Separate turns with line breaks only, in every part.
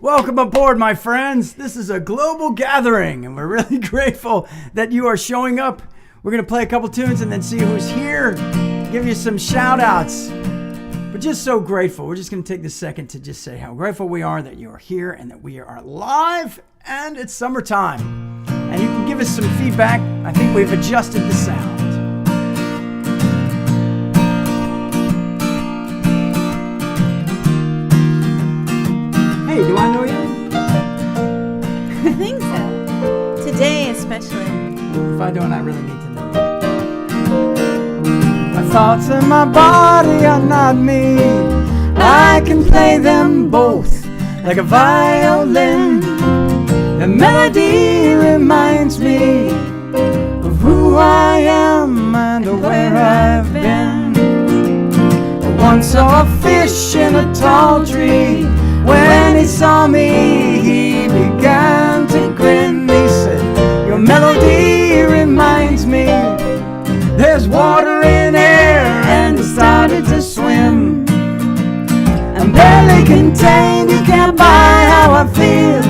Welcome aboard, my friends. This is a global gathering, and we're really grateful that you are showing up. We're going to play a couple tunes and then see who's here, give you some shout-outs. We're just so grateful. We're just going to take this second to just say how grateful we are that you are here and that we are live, and it's summertime. And you can give us some feedback. I think we've adjusted the sound. Hey, do I know you?
I think so. Today especially.
If I don't, I really need to know you. My thoughts and my body are not me. I can play them both like a violin. The melody reminds me of who I am and where I've been. I once saw a fish in a tall tree. When he saw me, he began to grin. He said, your melody reminds me there's water in air, and he started to swim. I'm barely contained, you can't buy how I feel.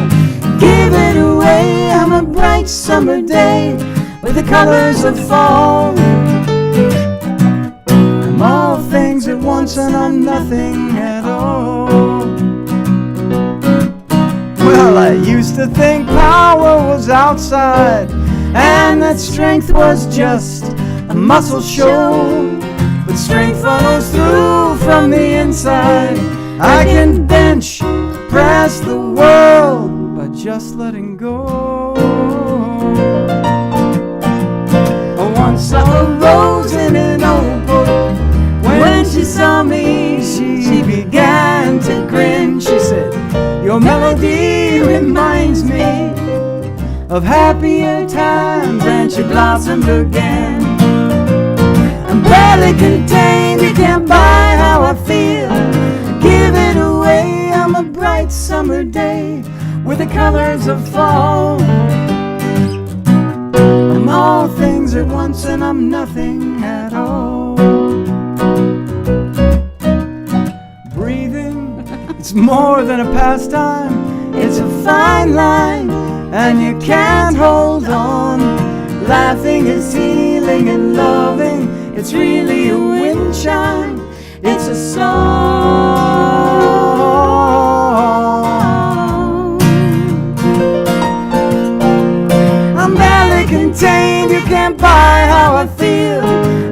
Give it away, I'm a bright summer day with the colors of fall. I'm all things at once and I'm nothing at all. Well, I used to think power was outside and that strength was just a muscle show. But strength follows through from the inside. I can bench press the world by just letting go. I once saw a rose in an old book. When she saw me, she began to grin. She said, your melody reminds me of happier times, and she blossomed again. I'm barely contained, you can't buy how I feel. Give it away, I'm a bright summer day with the colors of fall. I'm all things at once and I'm nothing at all. Breathing, it's more than a pastime. It's a fine line, and you can't hold on. Laughing is healing and loving. It's really a wind chime. It's a song. I'm barely contained, you can't buy how I feel.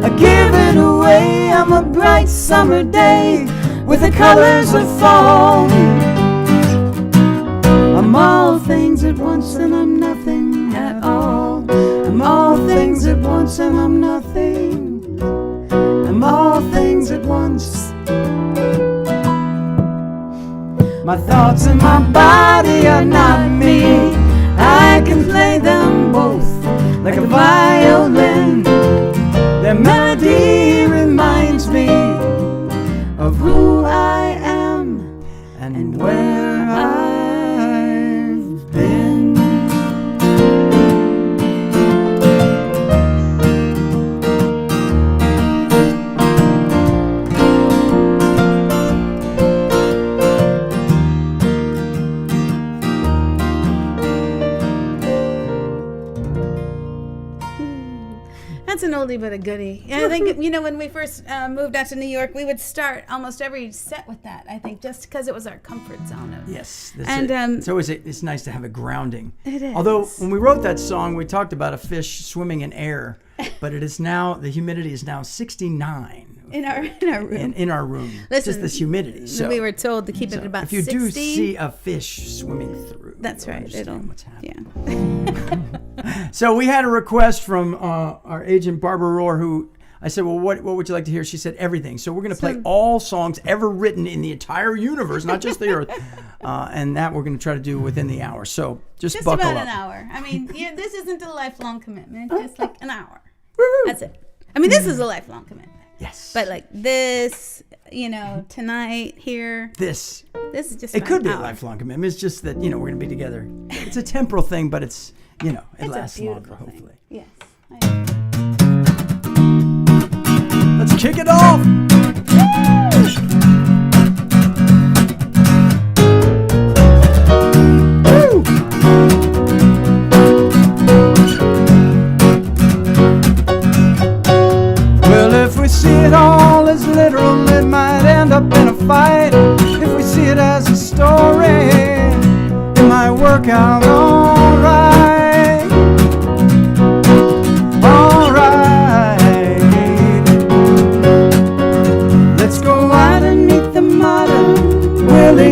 I give it away, I'm a bright summer day with the colors of fall. I'm all things at once and I'm nothing at all. I'm all things at once and I'm nothing. I'm all things at once. My thoughts and my body are not me. I can play them both like a violin. Their melody reminds me of who I am and where I've been.
That's an oldie but a goodie. And I think, when we first moved out to New York, we would start almost every set with that, I think, just because it was our comfort zone.
Yes.
And
it's nice to have a grounding.
It is.
Although, when we wrote that song, we talked about a fish swimming in air, but it is now, the humidity is now 69.
In our room.
In our room.
Listen,
just this humidity. So
we were told to keep it about 60.
If you do see a fish swimming through,
that's right.
Understand what's happening.
Yeah.
So we had a request from our agent Barbara Rohr, who I said, well, what would you like to hear? She said everything. So we're going to play all songs ever written in the entire universe, not just the earth, and that we're going to try to do within the hour. So just buckle
about
up.
An hour. I mean, this isn't a lifelong commitment. It's like an hour.
Woo-hoo.
That's it. I mean, this is a lifelong commitment.
Yes.
But like this, tonight here.
This
is just.
It could be a lifelong commitment. It's just that we're going to be together. It's a temporal thing, but it's it lasts longer, hopefully.
Yes.
Let's kick it off.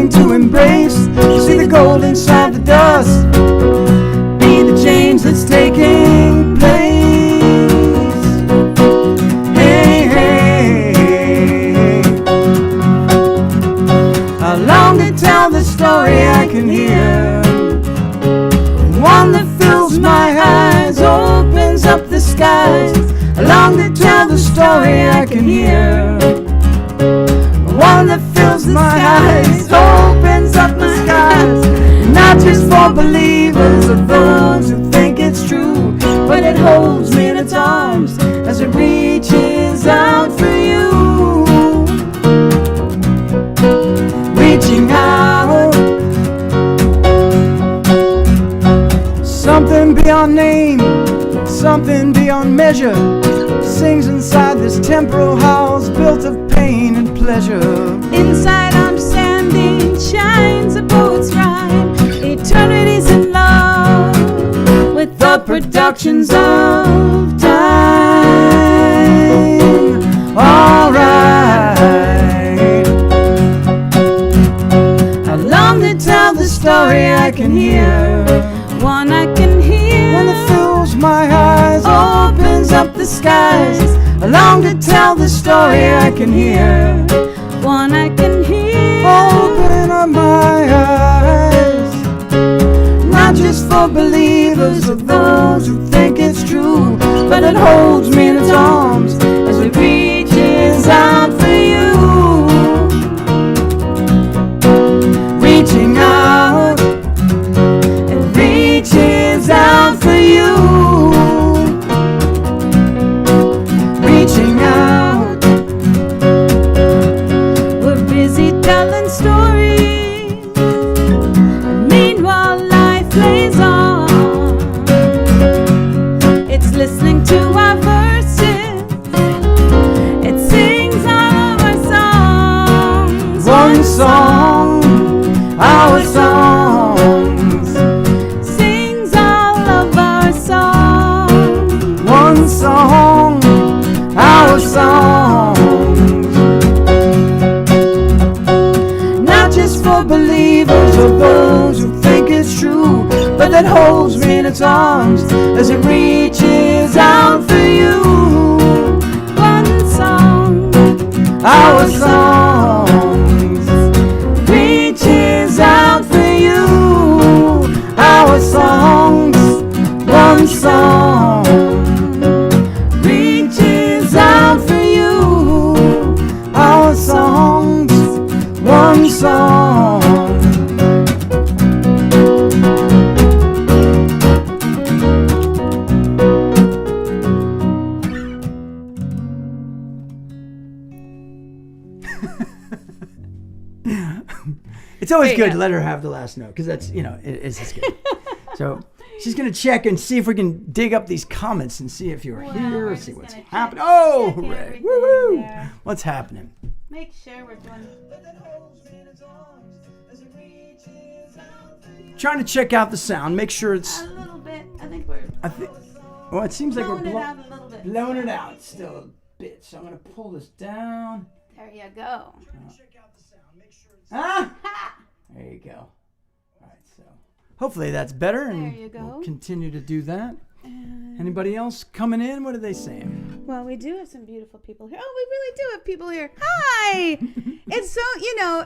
willing to embrace. See the gold inside the dust. Be the change that's taking place. Hey, hey, hey. I long to tell the story I can hear, one that fills my eyes, opens up the skies. I long to tell the story I can hear, one that fills my eyes, opens up the skies. Not just for believers or those who think it's true, but it holds me in its arms as it reaches out for you. Reaching out, something beyond name, something beyond measure, sings inside this temporal house built of pain and pleasure.
Inside understanding shines a poet's rhyme. Eternity's in love with the productions of time.
Alright, I long to tell the story I can hear,
One I can hear,
one that fills my eyes, opens up the skies. I long to tell the story I can hear,
one I can hear.
open up my eyes. Not just for believers or those who think it's true, but it holds me in its arms as it reaches out for you. Reaching out, it reaches out for you. Reaching out,
We're busy telling stories, meanwhile life plays on. It's listening to our verses, it sings all of our songs.
one song, our songs.
Sings all of our songs.
One song, our songs. Not just for believers or those who think it's true, but that holds me in its arms as it reaches out for you.
One song,
Our songs reaches out for you. Our songs, one song reaches out for you. Our songs, one song. It's always
There you
good
go.
to let her have the last note, because that's, it's just good. So she's going to check and see if we can dig up these comments and see if you're here,
we're
see
just
what's
gonna
happening. Oh,
check
hooray.
everything
Woo-woo.
there.
What's happening?
make sure we're doing.
Trying to check out the sound, make sure it's...
A little bit. I think we're.
Well, it seems like we're
blowing it out a little bit.
blowing it out still a bit. So I'm going to pull this down.
There you go.
Ah! There you go. All right, so hopefully that's better, and
There you go.
we'll continue to do that. Anybody else coming in? What are they saying?
Well, we do have some beautiful people here. Oh, we really do have people here. Hi! It's so,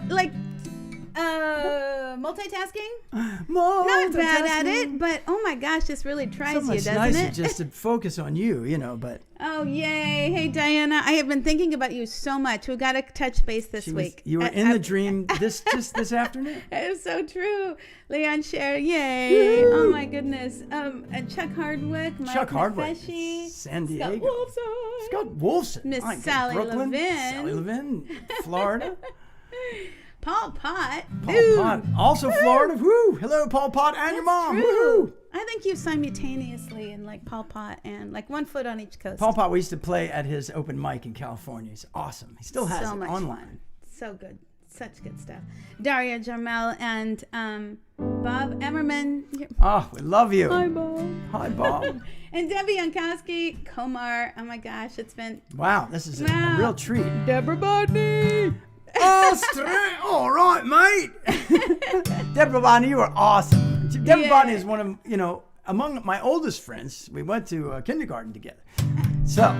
like, multitasking. Not bad at it, but oh my gosh, this really tries
So
you,
much
doesn't
nicer
it?
just to focus on you, but
Oh, yay. Hey, Diana, I have been thinking about you so much. We've got to touch base this week.
you were in the dream this afternoon?
It is so true. Leon Scher, yay. Oh my goodness. And Chuck Hardwick, Mike Nefeshi,
San
Scott
Diego.
Wolfson.
Scott Wolfson.
Miss
My God,
Sally
Brooklyn.
Levin.
Sally Levin, Florida.
Paul Pot.
Paul
Ooh.
Pot, also Florida. Woo! Hello, Paul Pot, and your mom.
True.
Woo!
I think you simultaneously in like Paul Pot and like 1 foot on each coast.
Paul Pot, we used to play at his open mic in California. He's awesome. He still has
so
it
much
online.
fun. So good. Such good stuff. Daria Jarmel and Bob Emmerman.
Oh, we love you.
Hi, Bob.
Hi, Bob.
And Debbie Yankowski, Komar. Oh my gosh, it's been
Wow, this is a
Wow.
real treat.
Deborah Bodney.
All right, mate. Deborah Bonnie, you are awesome. Deborah Bonnie is one of, among my oldest friends. We went to kindergarten together. So,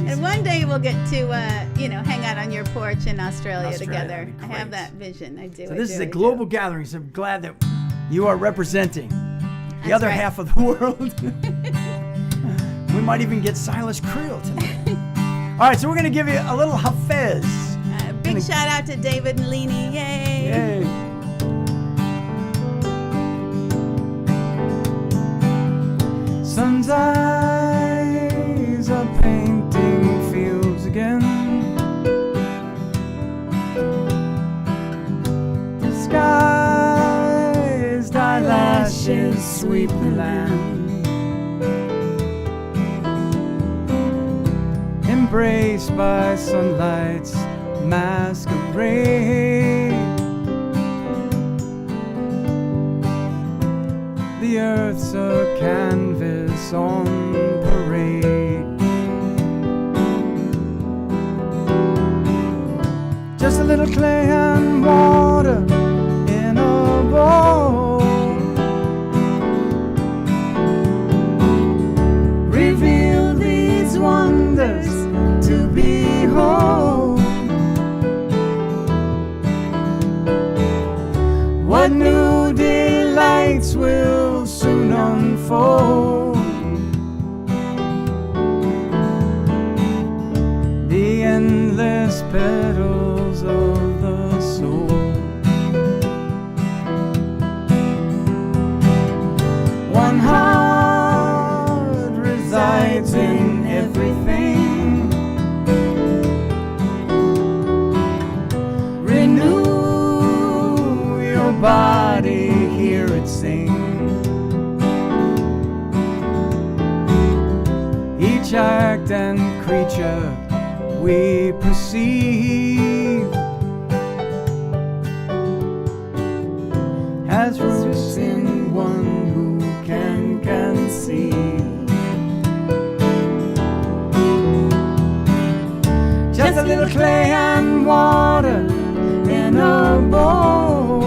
and one day we'll get to, hang out on your porch in Australia together. I have that vision. I do.
So this is a global gathering. So I'm glad that you are representing the other half of the world. We might even get Silas Creel tonight. All right, so we're going to give you a little Hafez.
Big shout out to David and Leanie. Yay.
Yay. Sun's eyes are painting fields again. The skies, thy lashes sweep the land. Embraced by sunlight's masquerade. The earth's a canvas on parade. Just a little clay and water in a bowl. Reveal these wonders to behold. What new delights will soon unfold. The endless petals of the soul. One heart resides in everything. Renew your body, hear it sing. Each act and creature we perceive has roots in one who can conceive. Just a little clay and water in a bowl.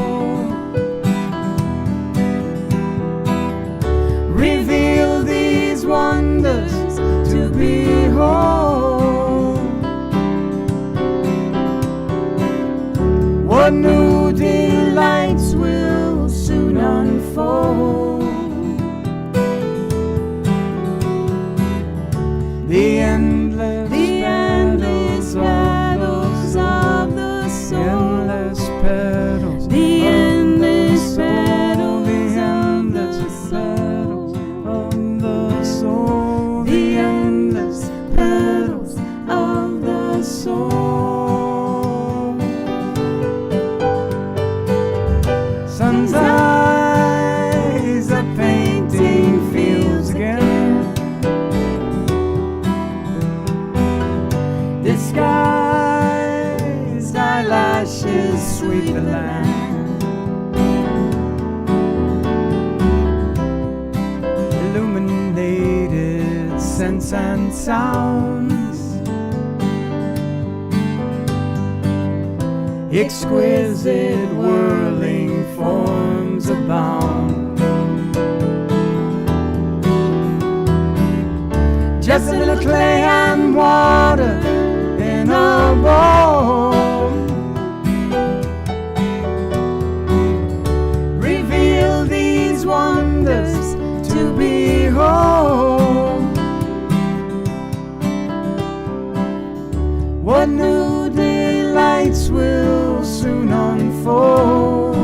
Reveal these wonders to behold. What new delights will soon unfold. The endless petals of the soul. Endless petals. The endless petals of the soul. Of the soul. The endless petals of the soul. Sun's eyes are painting fields again. The skies, thy lashes sweep the land. Illuminated scents and sounds. Exquisite whirling forms abound. Just a little clay and water in a bowl. Reveal these wonders to behold. What new delights will soon unfold.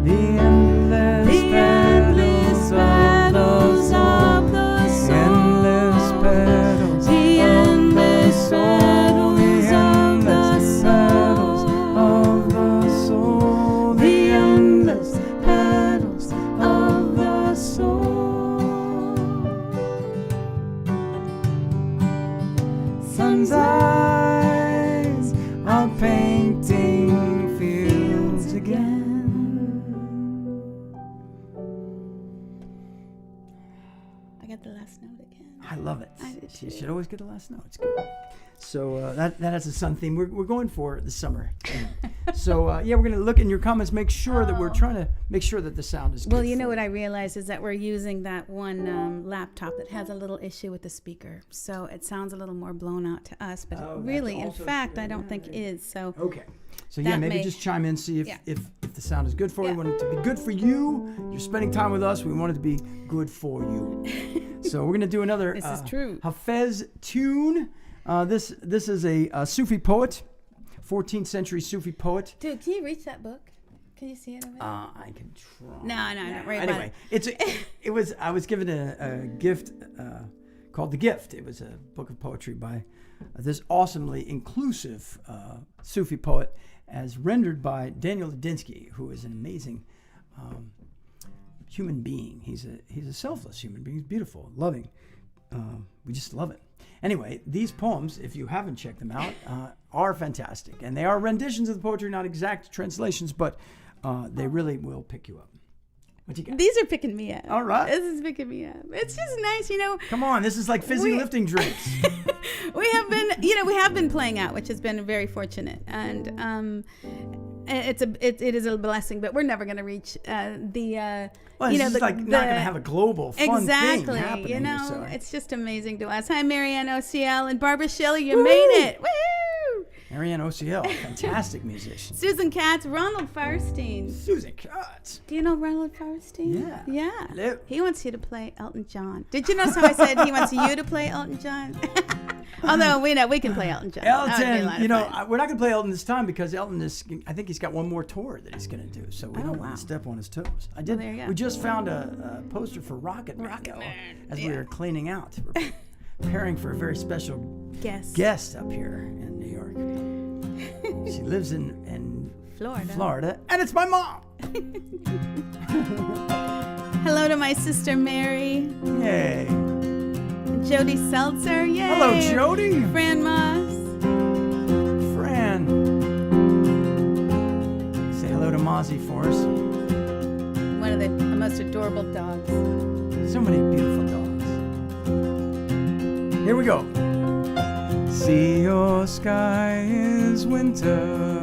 The endless petals of the soul. Endless petals. You should always get the last note. It's good. So that has a sun theme. We're going for the summer. So we're going to look in your comments, make sure that we're trying to make sure that the sound is good.
Well, you know what I realized is that we're using that one laptop that has a little issue with the speaker. So it sounds a little more blown out to us, but really, in fact, true. I don't think is. So
okay. So maybe just chime in, see if the sound is good for you. We want it to be good for you. You're spending time with us. We want it to be good for you. So we're going to do another
this is true.
Hafez tune. This is a Sufi poet, 14th century Sufi poet.
Dude, can you reach that book? Can you see it over there?
I can try.
No, not right.
Anyway, I was given a gift called The Gift. It was a book of poetry by this awesomely inclusive Sufi poet, as rendered by Daniel Ladinsky, who is an amazing human being. He's a selfless human being. He's beautiful, loving. We just love it. Anyway, these poems, if you haven't checked them out, are fantastic. And they are renditions of the poetry, not exact translations, but they really will pick you up. What you got?
These are picking me up.
All right.
This is picking me up. It's just nice,
Come on, this is like fizzy lifting drinks.
we have been playing out, which has been very fortunate. And it is a blessing, but we're never going to reach the
well, it's not going to have a global fun thing happening.
It's just amazing to us. Hi, Marianne OCL and Barbara Shelley, you made it. Woo!
Marianne OCL, fantastic musician.
Susan Katz, Ronald Firestein.
Susan Katz.
Do you know Ronald Firestein?
Yeah.
Yeah.
Hello.
He wants you to play Elton John. Did you notice how I said he wants you to play Elton John? Although we can play Elton John.
Elton, we're not going to play Elton this time because Elton I think he's got one more tour that he's going to do, so we don't want to step on his toes.
There you go.
We just found a poster for Rocket Man as we were cleaning out. We're preparing for a very special guest up here in New York. She lives in Florida, and it's my mom.
Hello to my sister Mary.
Yay.
Jody Seltzer, yay.
Hello, Jody.
Fran Moss.
Fran. Say hello to Mozzie for us.
One of the most adorable dogs.
So many beautiful dogs. Here we go. See, your sky is winter.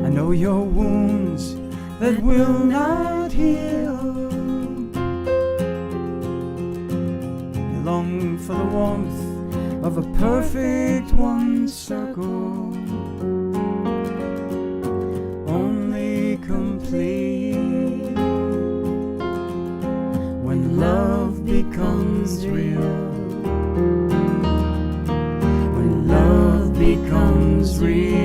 I know your wounds that will not heal. Long for the warmth of a perfect one circle, only complete when love becomes real. When love becomes real.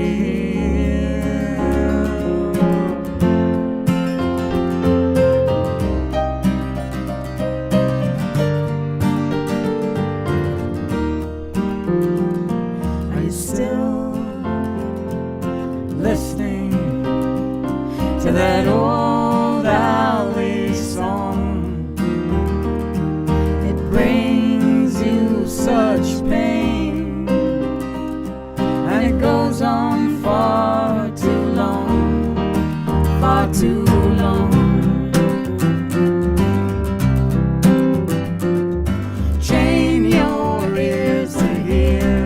That old alley song, it brings you such pain, and it goes on far too long, far too long. Chain your ears to hear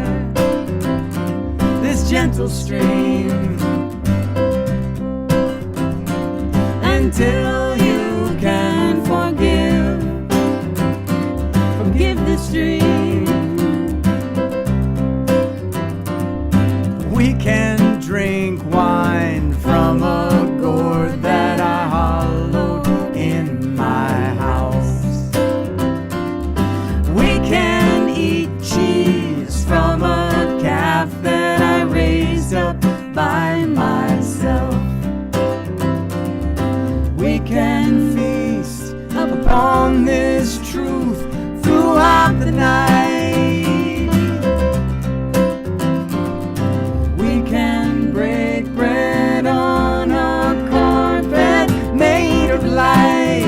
this gentle stream until you can forgive this dream. We can drink wine from a gourd that I hollowed in my house. We can eat cheese from a calf that I raised up by myself. We can feast upon this truth throughout the night. We can break bread on a carpet made of light.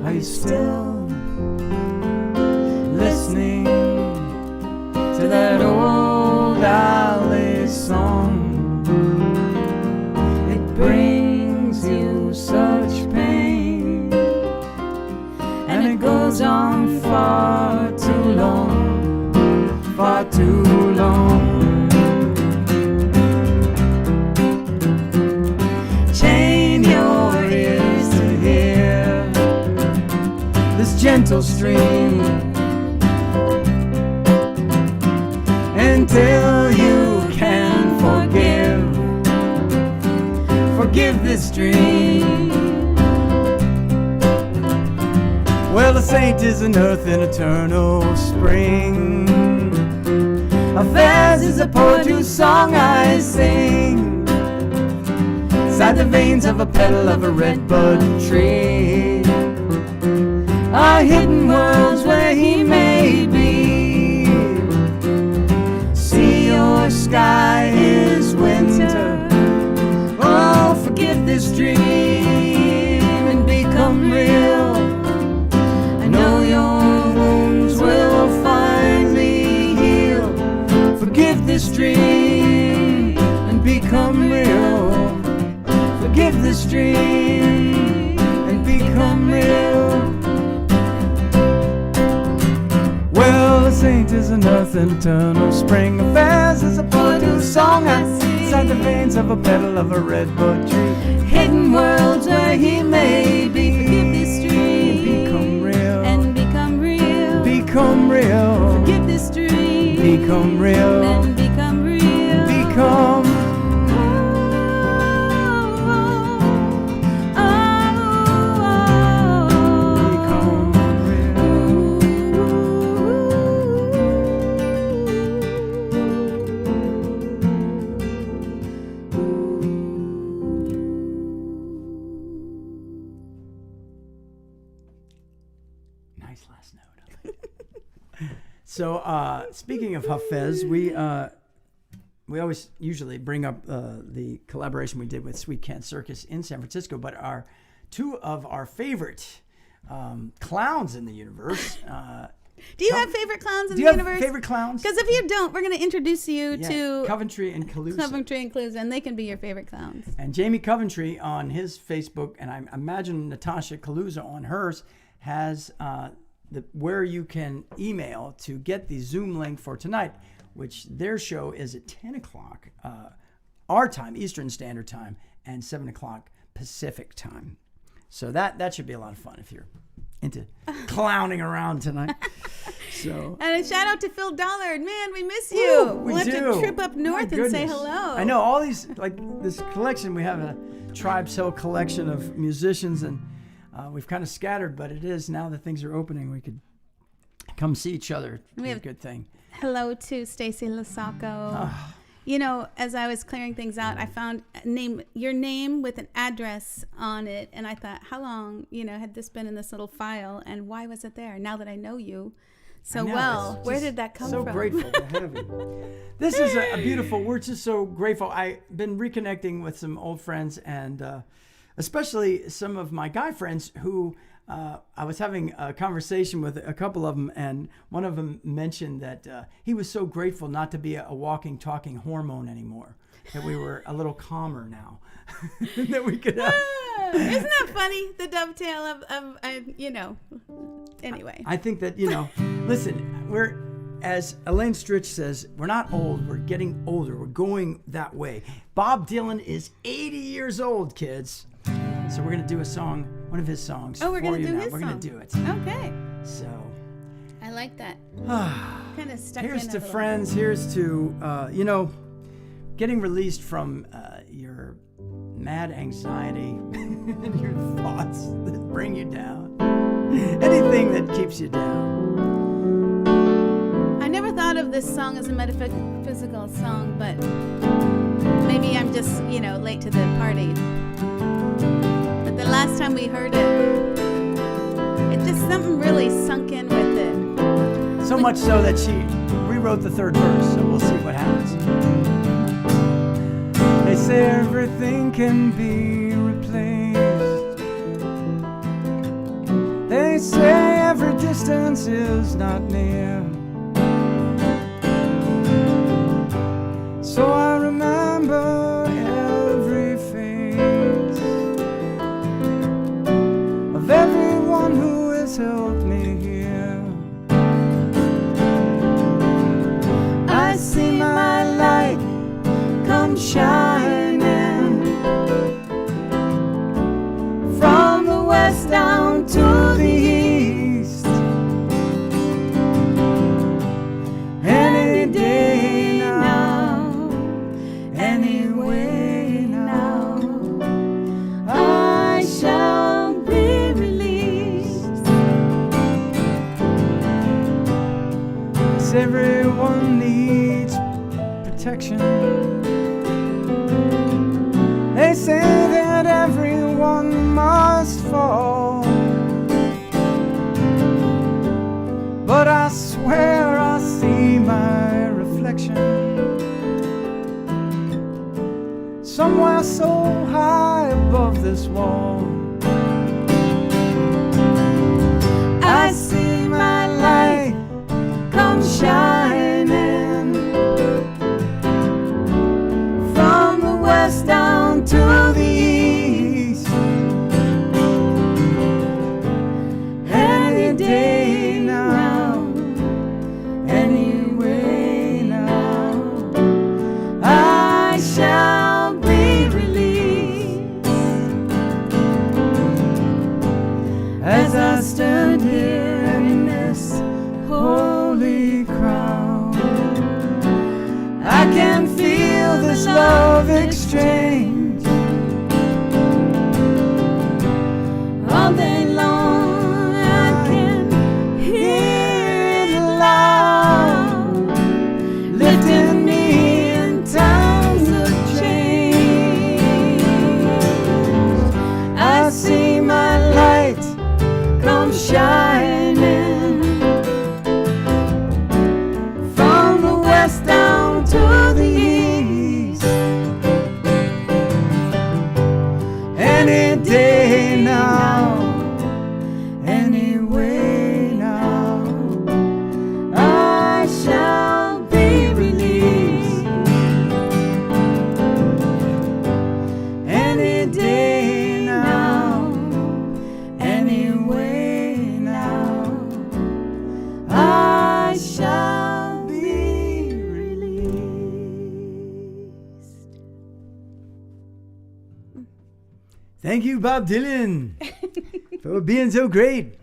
Are you still listening to that old alley song? goes on far too long, far too long. Chain your ears to hear this gentle stream until you can forgive this dream. Well, a saint is an earth in eternal spring. A Fez is a poet whose song I sing inside the veins of a petal of a redbud tree. Are hidden worlds where he may be. Sea or sky is winter. Oh, forgive this dream and become real. I know your wounds will finally heal. Forgive this dream and become real. Forgive this dream and become real. Well, a saint is an earth in eternal spring. A Fez is a poet whose song I sing inside the veins of a petal of a redbud tree. Hidden worlds where he may be. Forgive this dream become real. And become real. Become real. Forgive this dream. Become real. And become real. Become. Nice last note. So, speaking of Hafez, we always usually bring up the collaboration we did with Sweet Can Circus in San Francisco, but two of our favorite clowns in the universe.
Do you have favorite clowns in the
universe?
universe?
Do you have favorite clowns?
Because if you don't, we're going to introduce you to
Coventry and Calusa.
And they can be your favorite clowns.
And Jamie Coventry on his Facebook, and I imagine Natasha Calusa on hers, has where you can email to get the Zoom link for tonight, which their show is at 10 o'clock our time, Eastern Standard Time, and 7 o'clock Pacific Time. So that should be a lot of fun if you're into clowning around tonight. So,
and a shout out to Phil Dollard. Man, we miss you.
We
we'll have
do.
to trip up north and say hello.
I know all these, like this collection. We have a Tribes Hill collection of musicians, and we've kind of scattered, but it is now that things are opening, we could come see each other. It's a good thing.
Hello to Stacy Lasacco. You know, as I was clearing things out, I found your name with an address on it, and I thought, how long, had this been in this little file, and why was it there? Now that I know you so well, where did that come from?
So grateful to have you. This is a beautiful. We're just so grateful. I've been reconnecting with some old friends, and especially some of my guy friends who. I was having a conversation with a couple of them, and one of them mentioned that he was so grateful not to be a walking, talking hormone anymore, that we were a little calmer now, that we could have.
Isn't that funny, the dovetail of anyway.
I think that, listen, we're, as Elaine Stritch says, we're not old, we're getting older, we're going that way. Bob Dylan is 80 years old, kids. So we're going to do a song, one of his songs for you now. We're going to do it.
Okay.
So.
I like that. Kind of stuck
Here's
in
to friends. Here's to, getting released from your mad anxiety and your thoughts that bring you down. Anything that keeps you down.
I never thought of this song as a metaphysical song, but maybe I'm just, late to the party. The last time we heard it just something really sunk in with it.
So much so that she rewrote the third verse, so we'll see what happens. They say everything can be replaced. They say every distance is not near. So I remember every face of everyone who is has helped me here. I see my light come shining from the west down to the east. Any day now, any way now, I shall be released. 'Cause everyone needs protection. They say that everyone must fall, but I swear I see my reflection somewhere so high above this wall. I see my light come shining from the west down to the east. Any day now, any way now, I shall be released. As I stand here in this holy crowd, I can feel this love exchange all day long. I can hear it loud, lifting me in times of change. I see my light come shining from the west down to the east. Any day now, any way now, I shall be released. Any day now, any way now, I shall be released. Thank you, Bob Dylan, for being so great.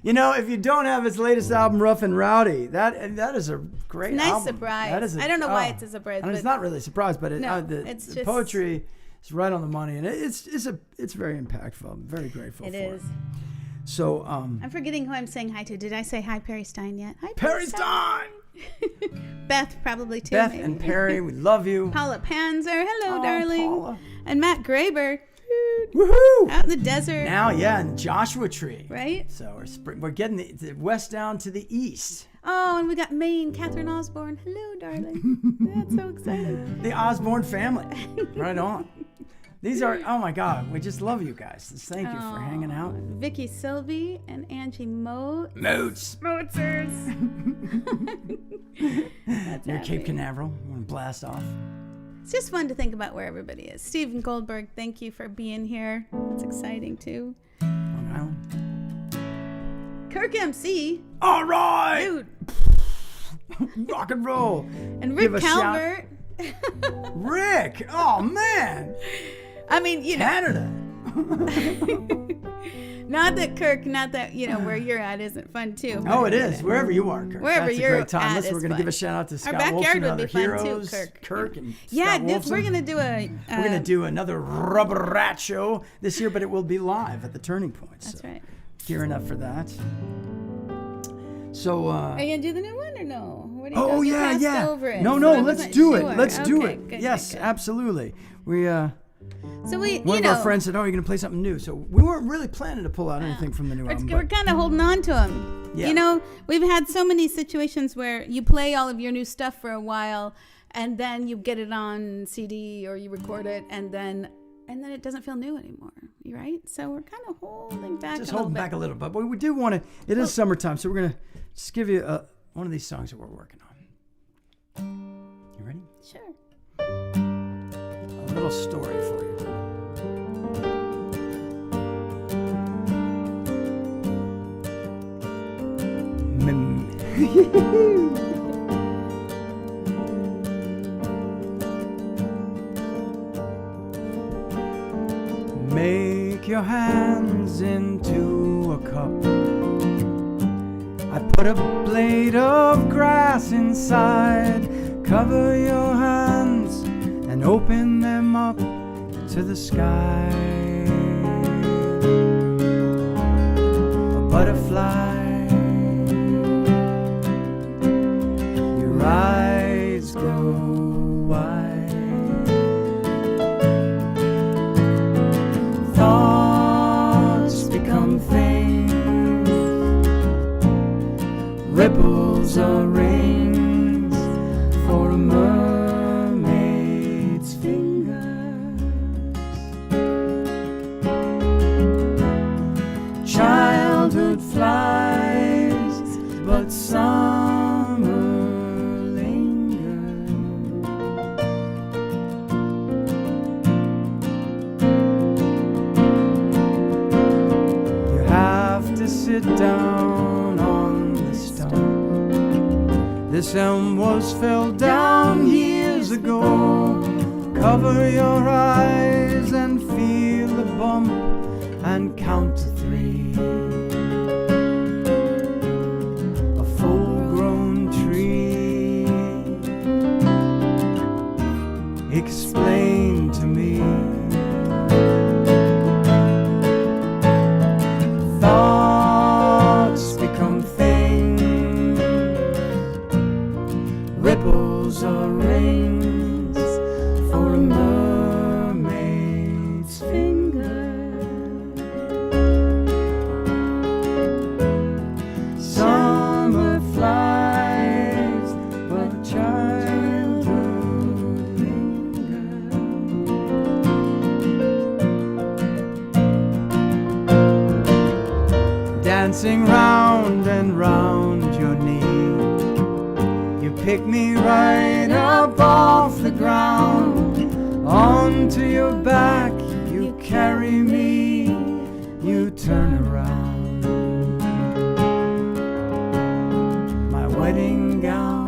You know, if you don't have his latest album, Rough and Rowdy, that is a great
Nice
album.
surprise.
That is
I don't know why it's a surprise,
And it's
but-
not really a surprise, but
No,
the
it's just-
poetry is right on the money, and it's very impactful. I'm very grateful
It
for
is.
it. So,
I'm forgetting who I'm saying hi to. Did I say hi, Perry Stein, yet? Hi,
Perry Stein!
Beth, probably too.
Beth
maybe.
and Perry, we love you.
Paula Panzer. Hello,
Oh,
darling.
Paula.
And Matt Graber.
Woohoo!
Out in the desert.
Now, yeah, and Joshua Tree.
Right?
So we're getting the west down to the east.
Oh, and we got Maine, Catherine Osborne. Hello, darling. That's so exciting.
The Osborne family. Right on. These are, oh my God, we just love you guys. Just thank you for hanging out.
Vicky Sylvie and Angie
Moots.
Motzers.
Near Cape Canaveral. We're going to blast off.
It's just fun to think about where everybody is. Stephen Goldberg, thank you for being here. It's exciting too.
Long Island.
Kirk MC.
All right.
Dude.
Rock and roll.
And
Give
Rick
a shout.
Calvert.
Rick. Oh, man.
I mean, you know.
Canada.
Not that Kirk, not that, you know, where you're at isn't fun too.
Oh, it is. Wherever you are, Kirk.
Wherever
That's
you're
a great time.
at
Listen,
is
we're going to
fun.
give a shout out to Scott
Our backyard
Wolfson,
would
other
be fun
heroes,
too, Kirk.
Kirk and
Yeah,
Scott
dude,
Wolfson.
we're going to do a...
We're going to do another Rubber Rat show this year, but it will be live at the Turning Point.
That's
so
right.
Gearing up for that. So,
Are you going to do the new one or no? What do you
oh,
you
yeah,
passed
yeah.
over it,
No,
so
no,
I
let's
wasn't
do
sure.
it. Let's do
Okay,
it.
good,
Yes,
good, good.
absolutely. We,
So we,
one
you
of our
know,
friends said, oh, you're going to play something new. So we weren't really planning to pull out anything from the new album.
we're
But
kind of holding on to them.
Yeah.
You know, we've had so many situations where you play all of your new stuff for a while, and then you get it on CD or you record it, and then it doesn't feel new anymore. You right? So we're kind of holding back.
just
a little
holding
bit.
back a little bit. But we do want to, it is summertime, so we're going to just give you one of these songs that we're working on. You ready?
Sure.
A little story for you. Make your hands into a cup. I put a blade of grass inside. Cover your hands and open them up to the sky. A butterfly, your eyes grow wide. Thoughts become things. Ripples are rings for a mermaid's fingers. Childhood flies, but summer lingers. You have to sit down on the stump. This elm was felled down years ago. Cover your eyes and feel the bump and count to 3. A full-grown tree. Explain to me. Thoughts become things. Ripples are rings for a mermaid's finger. Summer flies, but childhood lingers. Dancing round and round your knee. You pick me right up off the ground. Onto your back you carry me. You turn around. My wedding gown.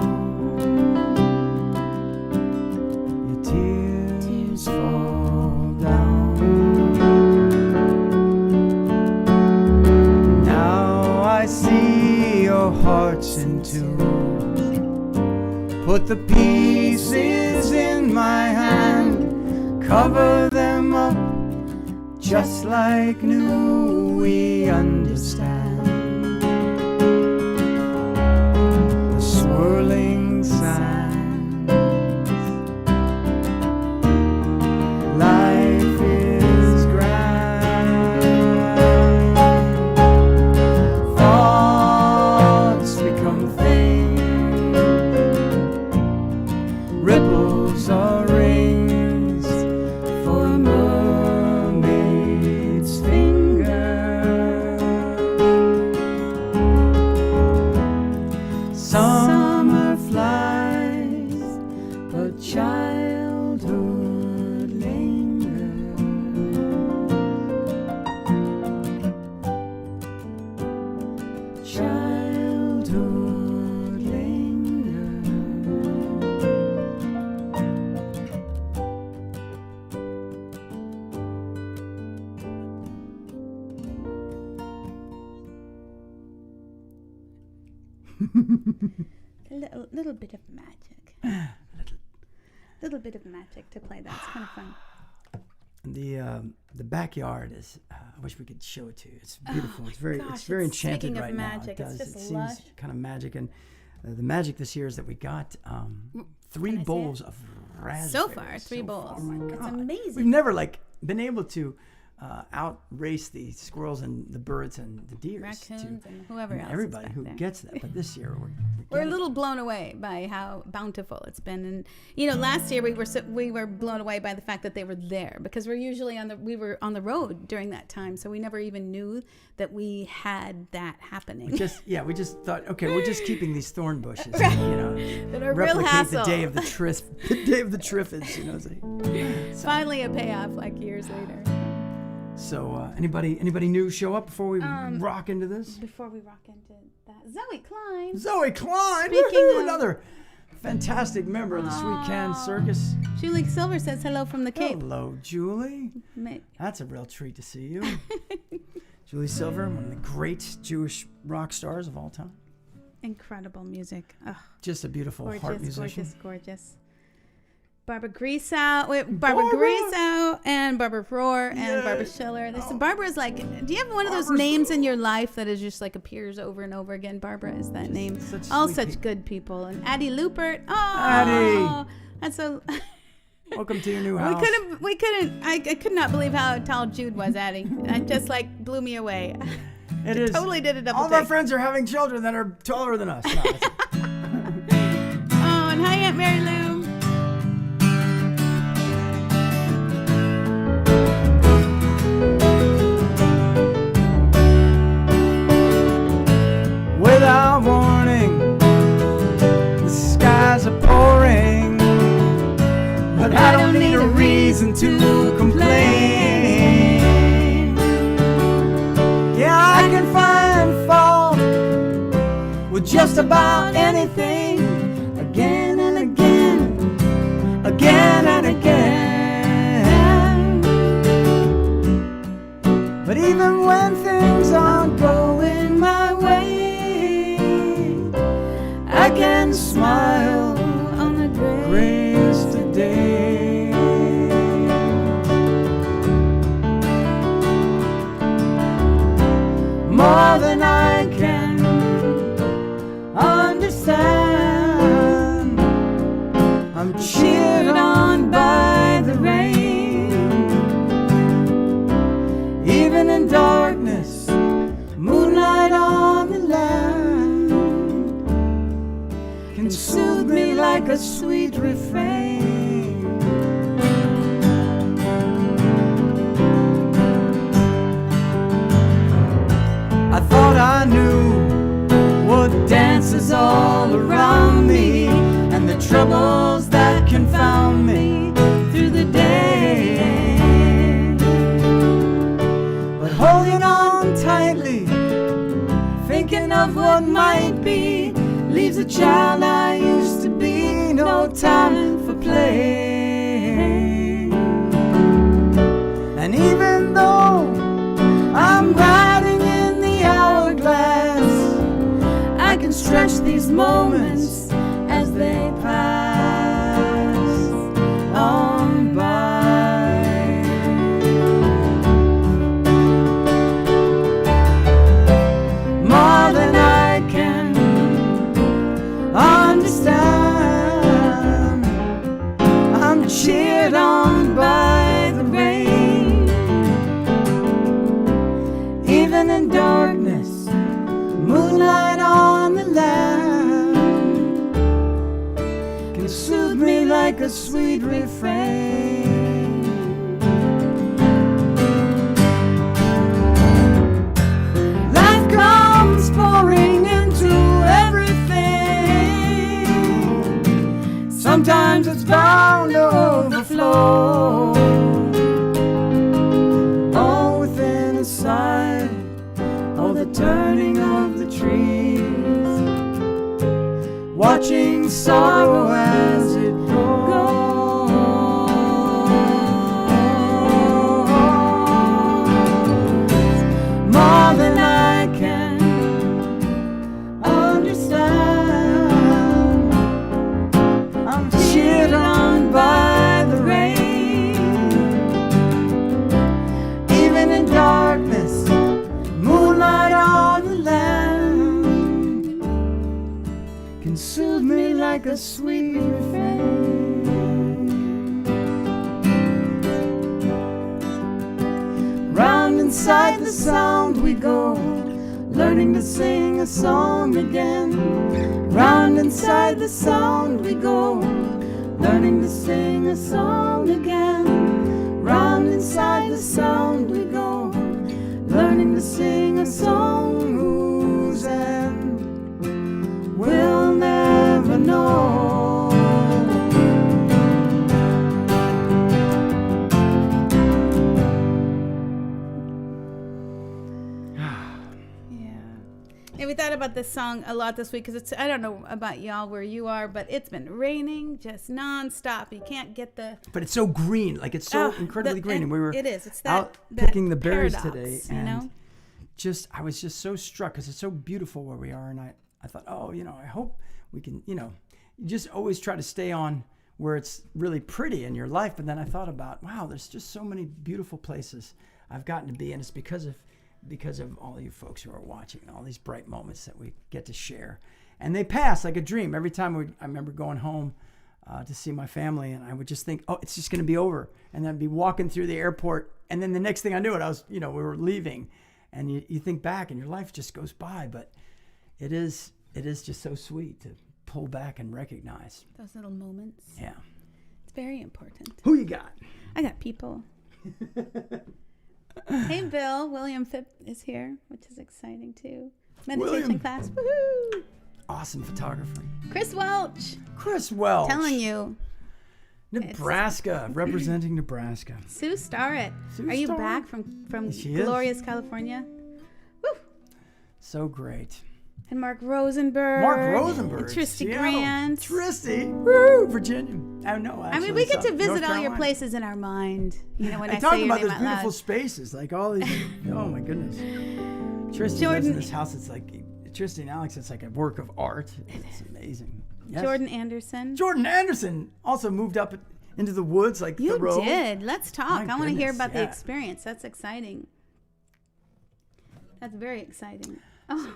Your tears fall down. Now I see your hearts in two. Put the pieces in my hand, cover them up just like new. We understand the swirling sands. Life is grand. Thoughts become things. Ripples are rings for a mermaid's finger. Summer flies, but childhood lingers. Childhood lingers.
A little bit of magic. Little bit of magic to play that. It's kind of fun.
The backyard is. I wish we could show it to you. It's beautiful. It's very
Gosh,
very
it's
enchanted
speaking of
right
magic,
now. It
it's
does.
just
It
lush.
seems kind of magic, and the magic this year is that we got 3
Can I see
bowls
it?
of raspberries.
So far, 3 bowls.
Oh my
It's
God.
amazing.
We've never been able to outrace the squirrels and the birds and the deer.
Raccoons and whoever
and
else is
everybody
back
who
there.
gets that. But this year we're
We're a
getting
little blown away by how bountiful it's been, and last year we were blown away by the fact that they were there, because we were on the road during that time, so we never even knew that we had that happening.
we just thought, okay, we're just keeping these thorn bushes,
That are real
replicate
hassle.
the day of the triffids, so.
Finally a payoff like years later.
So anybody new show up before we rock into this?
Before we rock into that, Zoe Klein.
Zoe Klein.
Speaking of
another fantastic member of the Sweet Can Circus.
Julie Silver says hello from the Cape.
Hello, Julie. That's a real treat to see you. Julie Silver, one of the great Jewish rock stars of all time.
Incredible music. Oh,
just a beautiful heart musician.
Gorgeous. Barbara Greasout and Barbara Rohr and Barbara Schiller. Barbara's like, do you have one of those names in your life that is just like appears over and over again? Barbara is that name. Such good people. And Addie Lupert. Oh,
Addie.
That's so.
Welcome to your new house.
I could not believe how tall Jude was, Addie. It just like blew me away.
It is.
Totally did a double
All of our friends are having children that are taller than us. No,
and hi, Aunt Mary Lou.
Without warning, the skies are pouring, but I don't need a reason to complain. Yeah, I can find fault with just about anything, again and again, again and again. But even when things aren't going my way, I can smile on the grace today. More than I can understand, I'm cheered on by the rain. Even in darkness, moonlight on the land can soothe me like a sweet refrain. I thought I knew what dances all around me and the troubles that confound me through the day. But holding on tightly, thinking of what might be, leaves a child I used to be, no time for play. And even though I'm riding in the hourglass, I can stretch these moments as they pass on by. More than I can understand, I'm cheered on by the rain. Even in darkness, moonlight on the land can soothe me like a sweet refrain. Life comes pouring into everything. Sometimes it's bound to overflow, all within a sigh. Oh, the turning of the trees, watching sorrow as it goes. More than I can understand, I'm cheered on by the rain. Even in darkness, moonlight on the land can soothe me like a sweet refrain. Round inside the sound we go, learning to sing a song again. Round inside the sound we go, learning to sing a song again. Round inside the sound we go, learning to sing a song whose end we'll never know.
And we thought about this song a lot this week because it's, I don't know about y'all where you are, but it's been raining just nonstop. You can't get the...
But it's so green. Like, it's so incredibly green. And we were
it is. It's that,
out
that
picking the berries
paradox,
today.
You
And
know?
I was just so struck because it's so beautiful where we are. And I thought, oh, I hope we can, you just always try to stay on where it's really pretty in your life. But then I thought about, wow, there's just so many beautiful places I've gotten to be. And it's because of all you folks who are watching, all these bright moments that we get to share. And they pass like a dream. Every time I remember going home to see my family, and I would just think, oh, it's just going to be over. And then I'd be walking through the airport. And then the next thing I knew we were leaving. And you think back and your life just goes by. But it is just so sweet to pull back and recognize
Those little moments.
Yeah.
It's very important.
Who you got?
I got people. Hey, Bill. William Phipp is here, which is exciting, too. Meditation class. Woohoo!
Awesome photographer.
Chris Welch. Telling you.
Nebraska, representing Nebraska.
Sue Starrett. Are you back from glorious California? Woo!
So great.
And Mark Rosenberg. And Tristy Grant.
Tristy. Woo! Virginia. I know.
I mean, we get to visit all your places in our mind. When I
talk
say your
about
name
those
out
beautiful
loud.
spaces, like all these. Oh my goodness. Tristy lives in this house. It's like Tristy and Alex. It's like a work of art. It's amazing. Yes.
Jordan Anderson
also moved up into the woods, like
you
the road.
did. Let's talk. I want to hear about the
yeah.
experience. That's exciting. That's very exciting. Oh.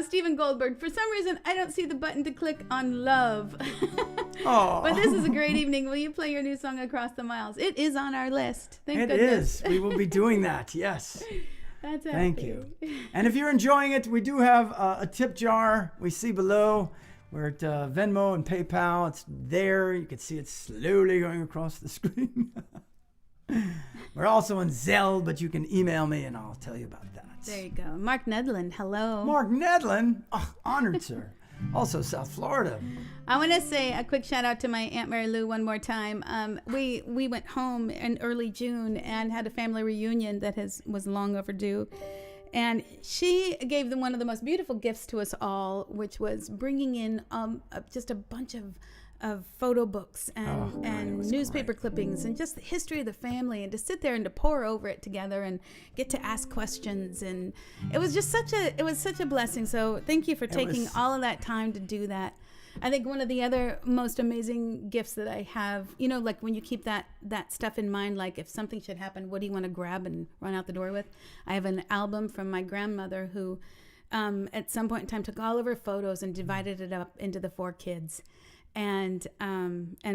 Stephen Goldberg. For some reason, I don't see the button to click on love.
Oh.
But this is a great evening. Will you play your new song, Across the Miles? It is on our list. Thank
It
goodness.
is. We will be doing that. Yes.
That's
Thank you. And if you're enjoying it, we do have a tip jar we see below. We're at Venmo and PayPal. It's there. You can see it slowly going across the screen. We're also on Zelle, but you can email me and I'll tell you about that.
There you go. Mark Nedlund, hello.
Mark Nedlund? Oh, honored, sir. Also South Florida.
I want to say a quick shout out to my Aunt Mary Lou one more time. We went home in early June and had a family reunion that was long overdue. And she gave them one of the most beautiful gifts to us all, which was bringing in just a bunch of photo books and newspaper clippings and just the history of the family, and to sit there and to pore over it together and get to ask questions. And it was just such a blessing. So thank you for taking all of that time to do that. I think one of the other most amazing gifts that I have, like when you keep that stuff in mind, like if something should happen, what do you want to grab and run out the door with? I have an album from my grandmother who at some point in time took all of her photos and divided it up into the 4 kids. And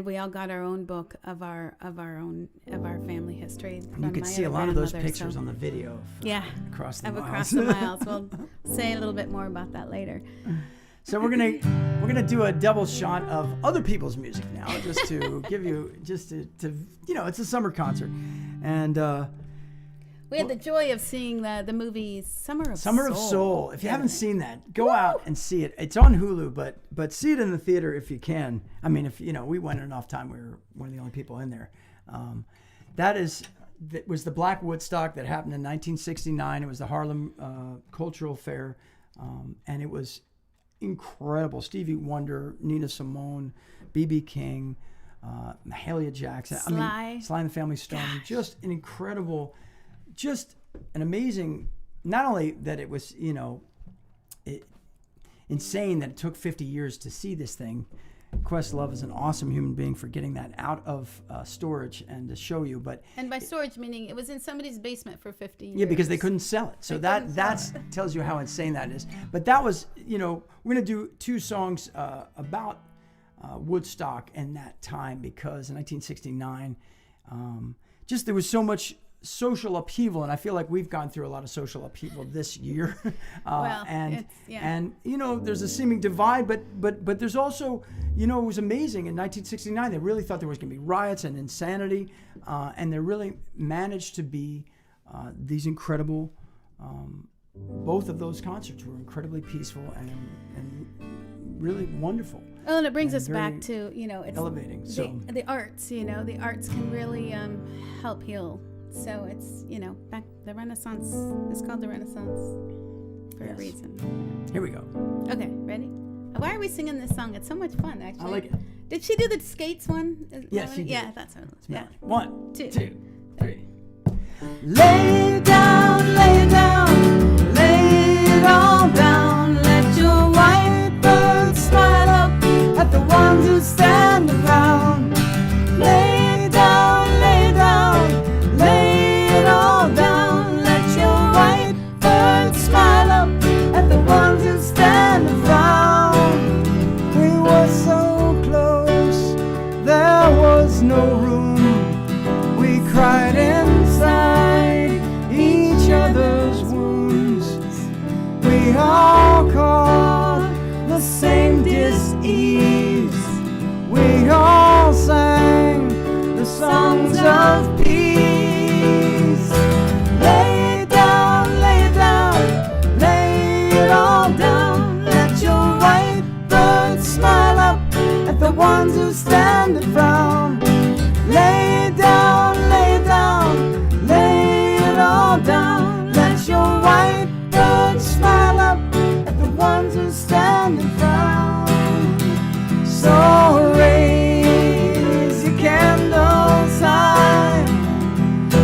we all got our own book of our family history.
And you could see a lot of those pictures on the video. Across the Miles.
Across the Miles. We'll say a little bit more about that later.
So we're gonna do a double shot of other people's music now, just to give you it's a summer concert, and
we had the joy of seeing the movie Summer of Soul.
If you haven't seen that, go out and see it. It's on Hulu, but see it in the theater if you can. I mean, if we went enough time, we were one of the only people in there. That was the Black Woodstock that happened in 1969. It was the Harlem Cultural Fair, and it was incredible. Stevie Wonder, Nina Simone, B.B. King, Mahalia Jackson. Sly and the Family Stone. Gosh. Just an incredible, just an amazing, not only that it was, insane that it took 50 years to see this thing. Questlove is an awesome human being for getting that out of storage and to show you.
And by storage, meaning it was in somebody's basement for 50 years.
Yeah, because they couldn't sell it. So that tells you how insane that is. But that was, we're going to do 2 songs about Woodstock and that time, because in 1969, just there was so much social upheaval, and I feel like we've gone through a lot of social upheaval this year. And there's a seeming divide, but there's also, it was amazing in 1969. They really thought there was going to be riots and insanity, and there really managed to be these incredible. Both of those concerts were incredibly peaceful and really wonderful.
Well, and it brings us back to it's
elevating.
The arts. The arts can really help heal So it's, back the Renaissance. It's called the Renaissance for a reason.
Here we go.
Okay, ready? Why are we singing this song? It's so much fun, actually.
I like it.
Did she do the skates one?
Yes, she did.
Yeah, that's her. Yeah.
1, 2, 3.
Lay down, lay down, lay it all down. Let your white bird smile up at the ones who stand around. Lay down, lay down, lay it all down. Let your white bird smile up at the ones who stand around.
We were so close, there was no room. We cried inside each other's wounds. We all caught the same dis-ease. We all sang the songs of peace. Lay down, lay down, lay it all down. Let your white bird smile up at the ones who stand and frown. Lay down, lay down, lay it all down. Let your white bird smile up at the ones who stand and frown. So raise your candles high,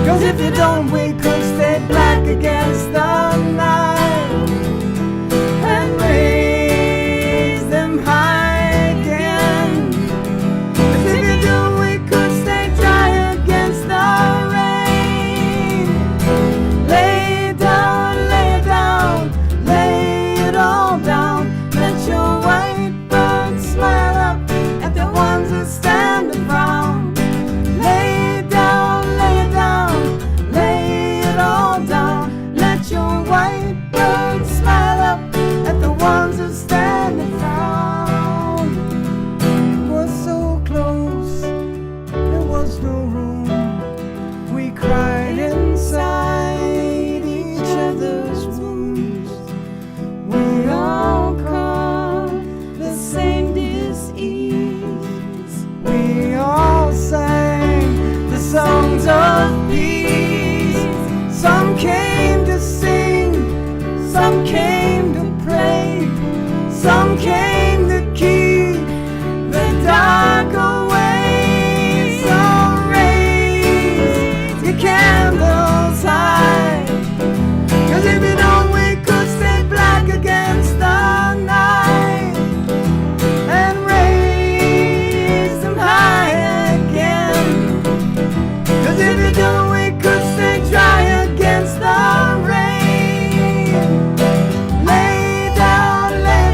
'cause if you don't, we could stay black against the night. And raise them high again, 'cause if you do, we could stay dry against the rain. Lay down, lay down, lay it all down. Let your white bird smile up at the ones who stand around. Lay down, lay it all down. Let your white bird smile up at the ones who stand around. We're so close, there was no room. We cried inside each other's wounds. We all caught the same dis-ease. We all sang the songs of peace. Some came to sing, some came to pray, some came to keep the dark away. So raise your candles high, 'cause if you don't, we could stay black against the night. And raise them high again, 'cause if you don't, we could stay dry against the rain. Lay down, lay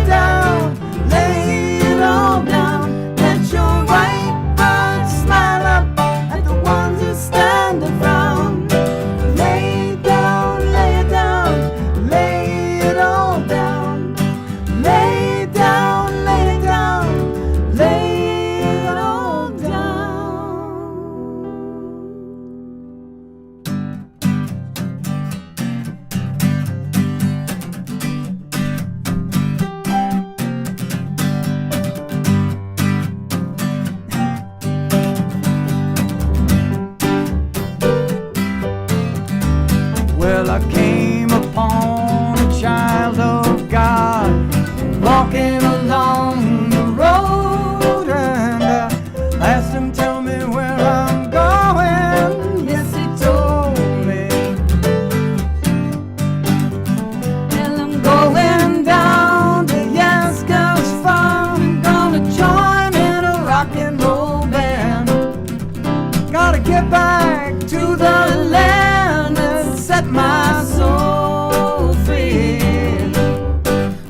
it all down. Let your white bird smile up at the ones who stand around. Lay down, lay it all down. Lay down, lay it all down. Well, I came upon a child of God walking along the road, and I asked him, tell me where I'm going. Yes, he told me. Well, I'm going down to Yaska's farm. Gonna join in a rock and roll band. Gotta get back to the land and set my soul free.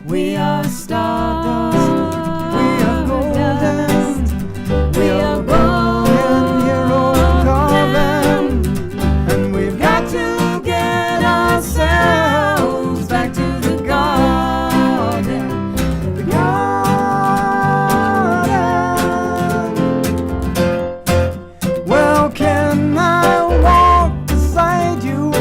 We are stardust, we are golden, we are born here on carbon, and we've got to get ourselves back to the garden, the garden. Well, can I walk beside you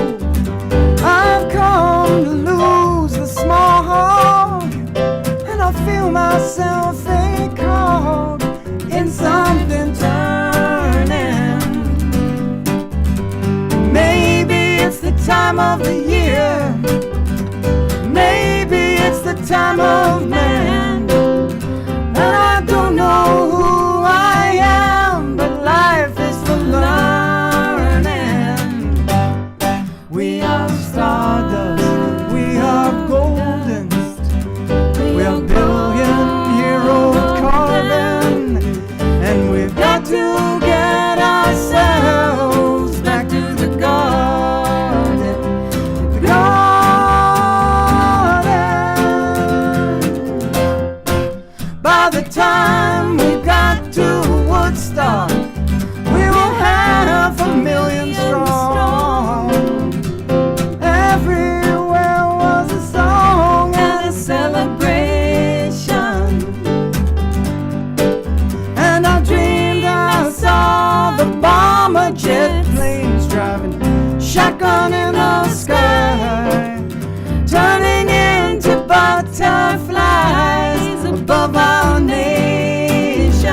time of the year. Maybe it's the time of man. And I don't know who I am, but life is for learning. We are stardust, we are golden, we are billion heroes carving, and we've got to get ourselves back to the garden. The garden. By the time we got to Woodstock, we were 500,000 strong. Everywhere was a song and a celebration. And I dreamed I saw the bomber jet planes driving shotgun in the sky, turning into butterflies above our nation.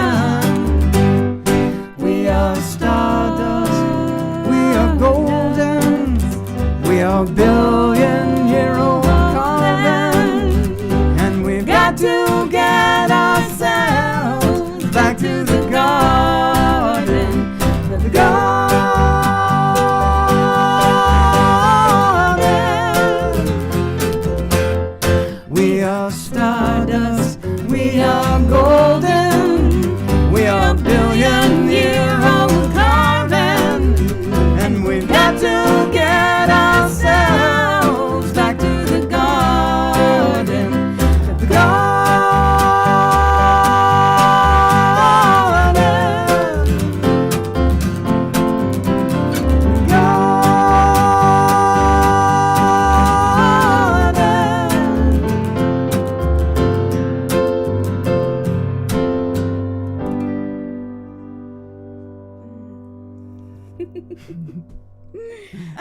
We are stardust, we are golden, we are billion hero carving, and we've got to get ourselves back to the garden. The garden. We are stardust, we are golden, we are billion-year-old carving, and we've got to get ourselves back to the garden. The garden.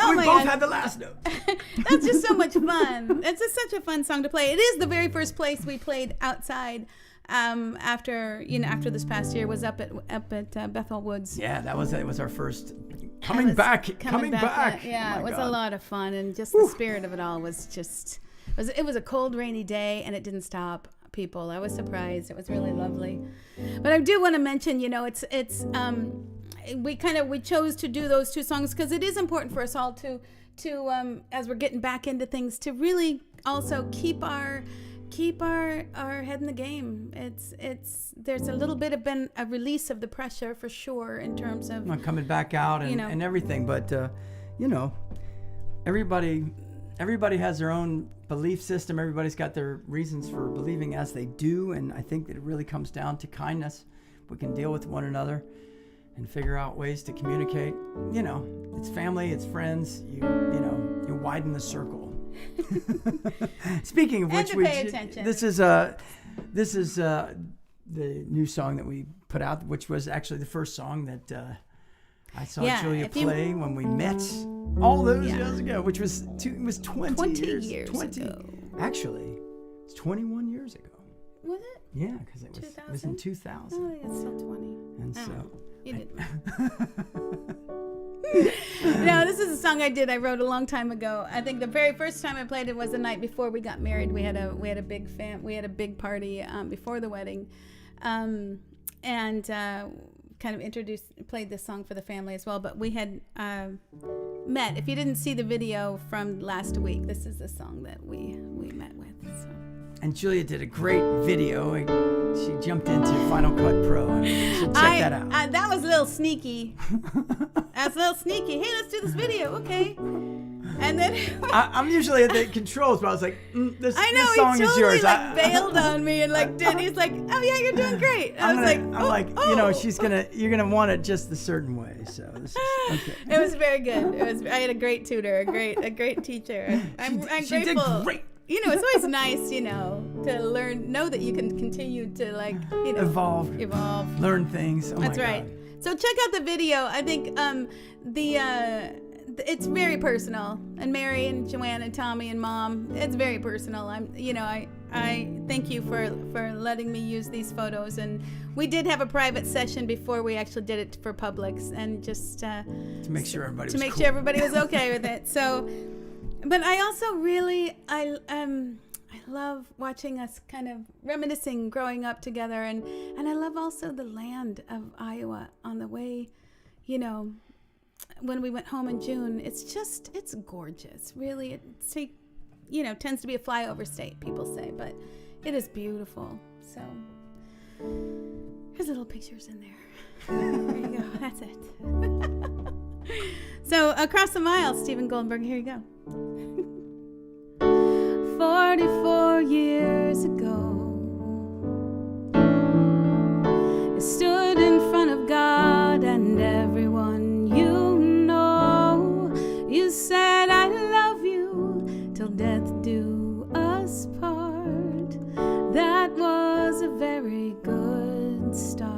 Oh
We
my
both
God.
had the last note.
That's just so much fun. It's just such a fun song to play. It is the very first place we played outside after this past year was up at Bethel Woods.
Yeah, it was our first coming back.
Yeah,
Oh
it
my
was
God.
a lot of fun, and just the spirit of it all was just. It was a cold, rainy day, and it didn't stop. People, I was surprised. It was really lovely. But I do want to mention, we chose to do those two songs because it is important for us all to as we're getting back into things, to really also keep our head in the game. There's a little bit of been a release of the pressure for sure in terms of
Not coming back out and everything, but everybody has their own belief system. Everybody's got their reasons for believing as they do, and I think that it really comes down to kindness. We can deal with one another and figure out ways to communicate. It's family, it's friends. You widen the circle. Speaking of
And
which,
to pay attention.
this is the new song that we put out, which was actually the first song that I saw Julia play when we met all those years ago, which was 20 years ago. Actually, it's 21 years ago.
Was it?
Yeah, because it was in 2000.
Oh, I think it's still 20.
And so
You did. No, this is a song I wrote a long time ago. I think the very first time I played it was the night before we got married. We had a big party before the wedding, and kind of played this song for the family as well. But we had met. If you didn't see the video from last week, this is the song that we met with. So.
And Julia did a great video. She jumped into Final Cut Pro. And you should check that out.
That was a little sneaky. That's a little sneaky. Hey, let's do this video, okay? And then
I'm usually at the controls, but I was like, this song
he
is
totally
yours.
Bailed on me and he's like, oh yeah, you're doing great.
You're gonna want it just a certain way. So this is okay.
It was very good. I had a great tutor, a great teacher. I'm
she
grateful.
did great.
It's always nice, to know that you can continue to
evolve, learn things. Oh
That's
my
right.
God.
So check out the video. I think it's very personal, and Mary and Joanne and Tommy and Mom, it's very personal. I thank you for letting me use these photos, and we did have a private session before we actually did it for Publix, and just to
make sure everybody was
everybody was okay with it. So But I also really, I love watching us kind of reminiscing growing up together. And I love also the land of Iowa on the way, you know, when we went home in June. It's gorgeous. Really, it's, you know, tends to be a flyover state, people say, but it is beautiful. So there's little pictures in there. There you go. That's it. So across the mile, Stephen Goldberg, here you go. 44 years ago, I stood in front of God and everyone you know. You said, I love you till death do us part. That was a very good start.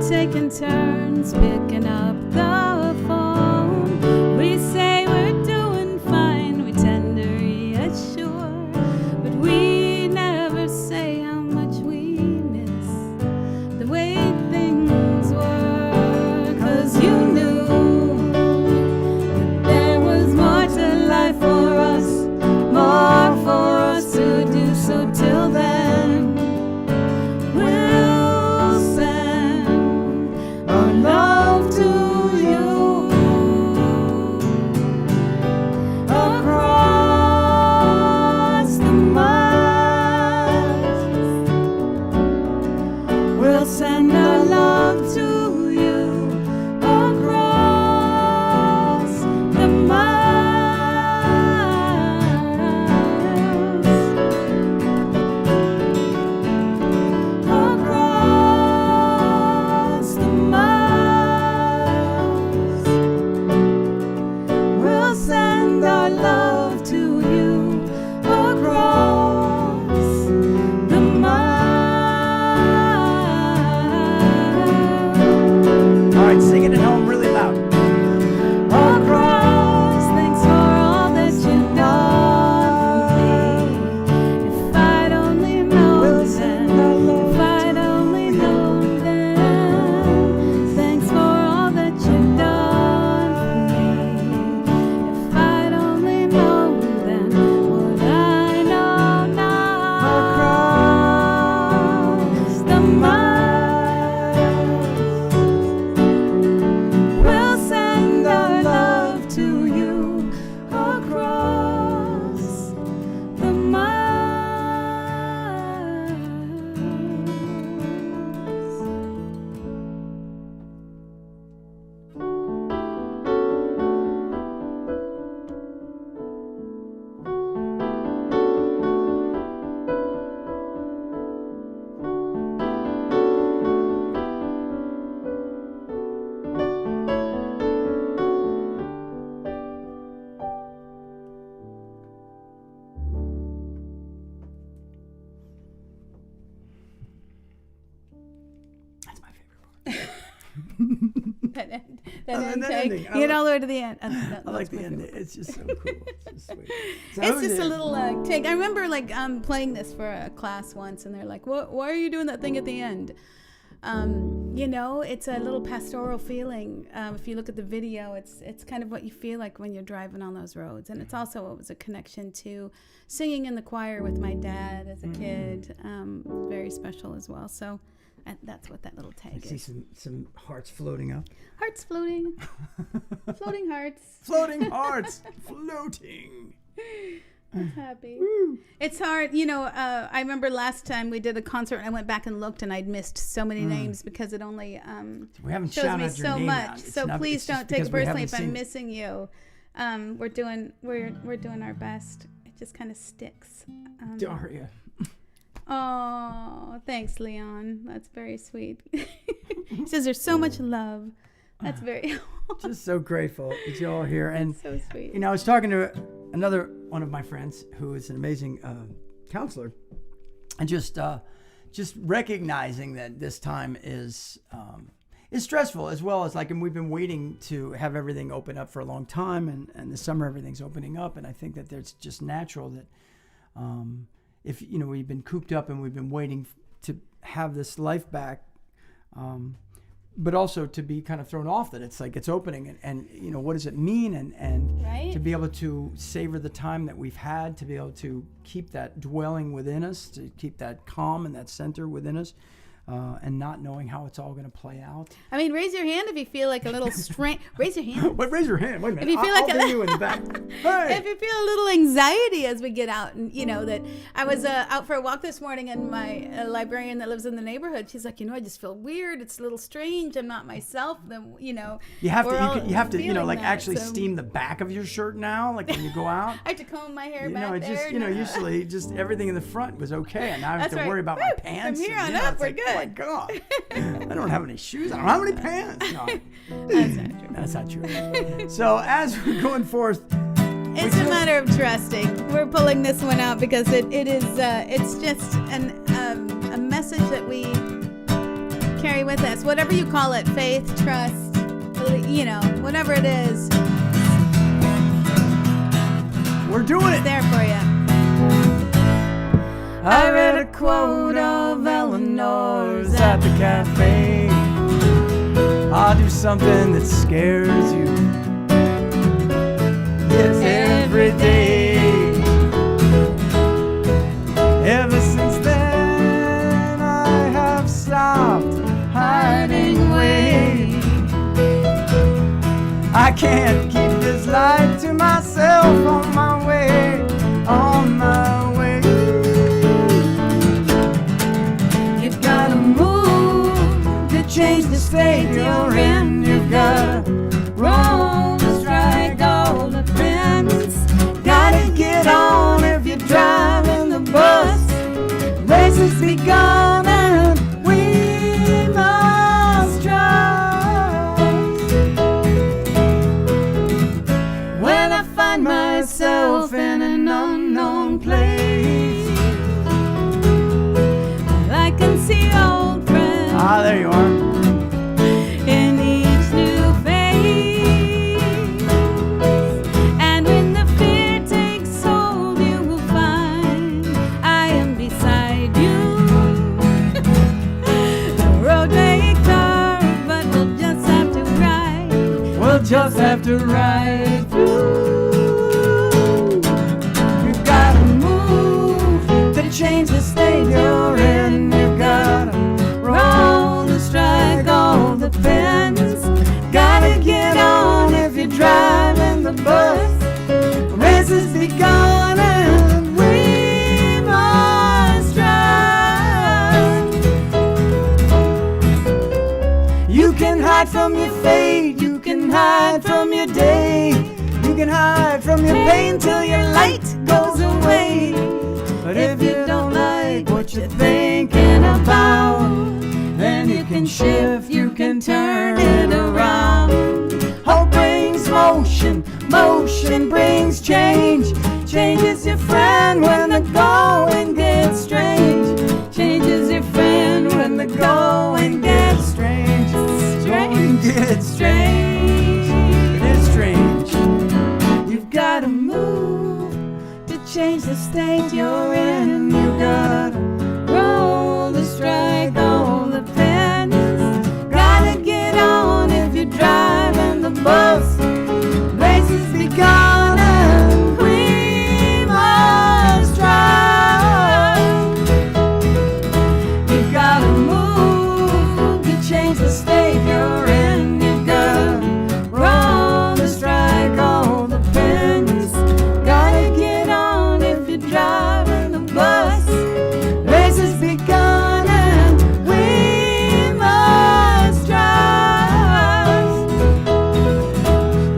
Taking turns picking up the phone. We say we're doing fine, we tend to reassure, but we never say how much we miss the way things were. 'Cause you knew that there was more to life for us, more for us to do. So till then, love to that end
That
take.
ending.
You get all the way to the end.
I like the ending. It's just so cool. It's just sweet. So
It's just a little take. I remember like playing this for a class once, and they're like, why are you doing that thing at the end? You know, it's a little pastoral feeling. If you look at the video, it's kind of what you feel like when you're driving on those roads. And it's also, it was a connection to singing in the choir with my dad as a kid. Very special as well. So that's what that little tag is.
I see some hearts floating up.
Hearts floating. Floating hearts.
Floating hearts. Floating.
I'm happy. Woo. It's hard, you know. I remember last time we did a concert, and I went back and looked, and I'd missed so many names because it only
we haven't
shows me so much.
Out.
So please don't take it personally if I'm missing you. We're doing our best. It just kind of sticks.
Are you?
Oh, thanks, Leon. That's very sweet. He says there's so much love. That's very.
Just so grateful that you're all here, and
so sweet.
You know, I was talking to another one of my friends who is an amazing counselor, and just recognizing that this time is stressful, as well as like, and we've been waiting to have everything open up for a long time, and this summer everything's opening up, and I think that it's just natural that if you know we've been cooped up and we've been waiting to have this life back. But also to be kind of thrown off that it's like it's opening and you know, what does it mean and
right?
To be able to savor the time that we've had, to be able to keep that dwelling within us, to keep that calm and that center within us, and not knowing how it's all going to play out.
I mean, raise your hand if you feel like a little strain. Raise your hand.
Wait, raise your hand. Wait a minute.
If you feel
I'll be you in the back. Hey.
If you feel a little anxiety as we get out, and you know that I was out for a walk this morning, and my librarian that lives in the neighborhood, she's like, you know, I just feel weird. It's a little strange. I'm not myself. Then you know,
you have to you know, like
that,
actually steam the back of your shirt now, like when you go out.
I have to comb my hair
you
back
know, it
there.
just you know, usually just everything in the front was okay, and now I have
That's
to
right.
worry about my pants.
From here
and,
on up,
it's
we're
like,
good.
Oh my God. I don't have any shoes. I don't have any pants. No.
That's not true.
That's not true. So as we're going forth,
it's a matter of trusting. We're pulling this one out because it is it's just a message that we carry with us. Whatever you call it, faith, trust, you know, whatever it is.
We're doing it.
There for you.
I read a quote of Eleanor's at the cafe. I'll do something that scares you. Yes, every day. Ever since then, I have stopped hiding away. I can't keep this life to myself on my way, on my way. You've gotta move to change the state you're in. You've gotta roll to strike all the pins. Gotta get on if you're driving the bus. Race has begun and we must trust. When I find myself in an unknown place,
I can see old friends.
Ah, there you are.
In each new phase. And when the fear takes hold, you will find I am beside you. The road may curve, but we'll just have to ride.
We'll just have to ride through. You've gotta move to change the state you're in. You've gotta roll to strike all the pins. Gotta get on if you're driving the bus. Race has begun and we must drive. You can hide from your fate. You can hide from your day. You can hide from your pain till your light goes away. But if you don't like what you're thinking about, then you can shift, you can turn it around. Hope brings motion, motion brings change. Change is your friend when the going gets strange. Change is your friend when the going gets strange. Strange. it's strange. It is strange. You've gotta move to change the state you're in. You gotta roll the strike on the pens. Gotta get on if you're driving the bus. Race has begun and we must drive. You gotta move to change the state you're in. You gotta roll the strike on the pens. Gotta get on if you're driving the bus. Race has begun and we must drive.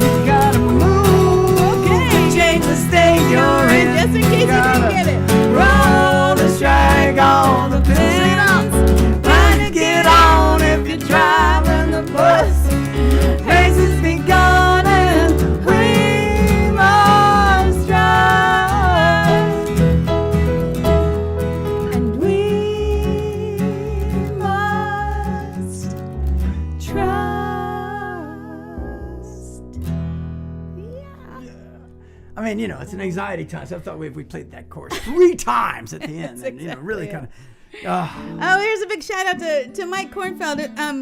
You gotta move to change the state you're in.
Just in case you didn't get it.
Roll the strike on the pins. Trying to get on if you're driving the bus. Race has begun and we must drive. And we must trust.
Yeah.
I mean, you know, it's an anxiety time, so I thought we played that chorus 3 times at the end.
That's
And, you know, really
exactly
kind of.
Oh, here's a big shout out to Mike Kornfeld.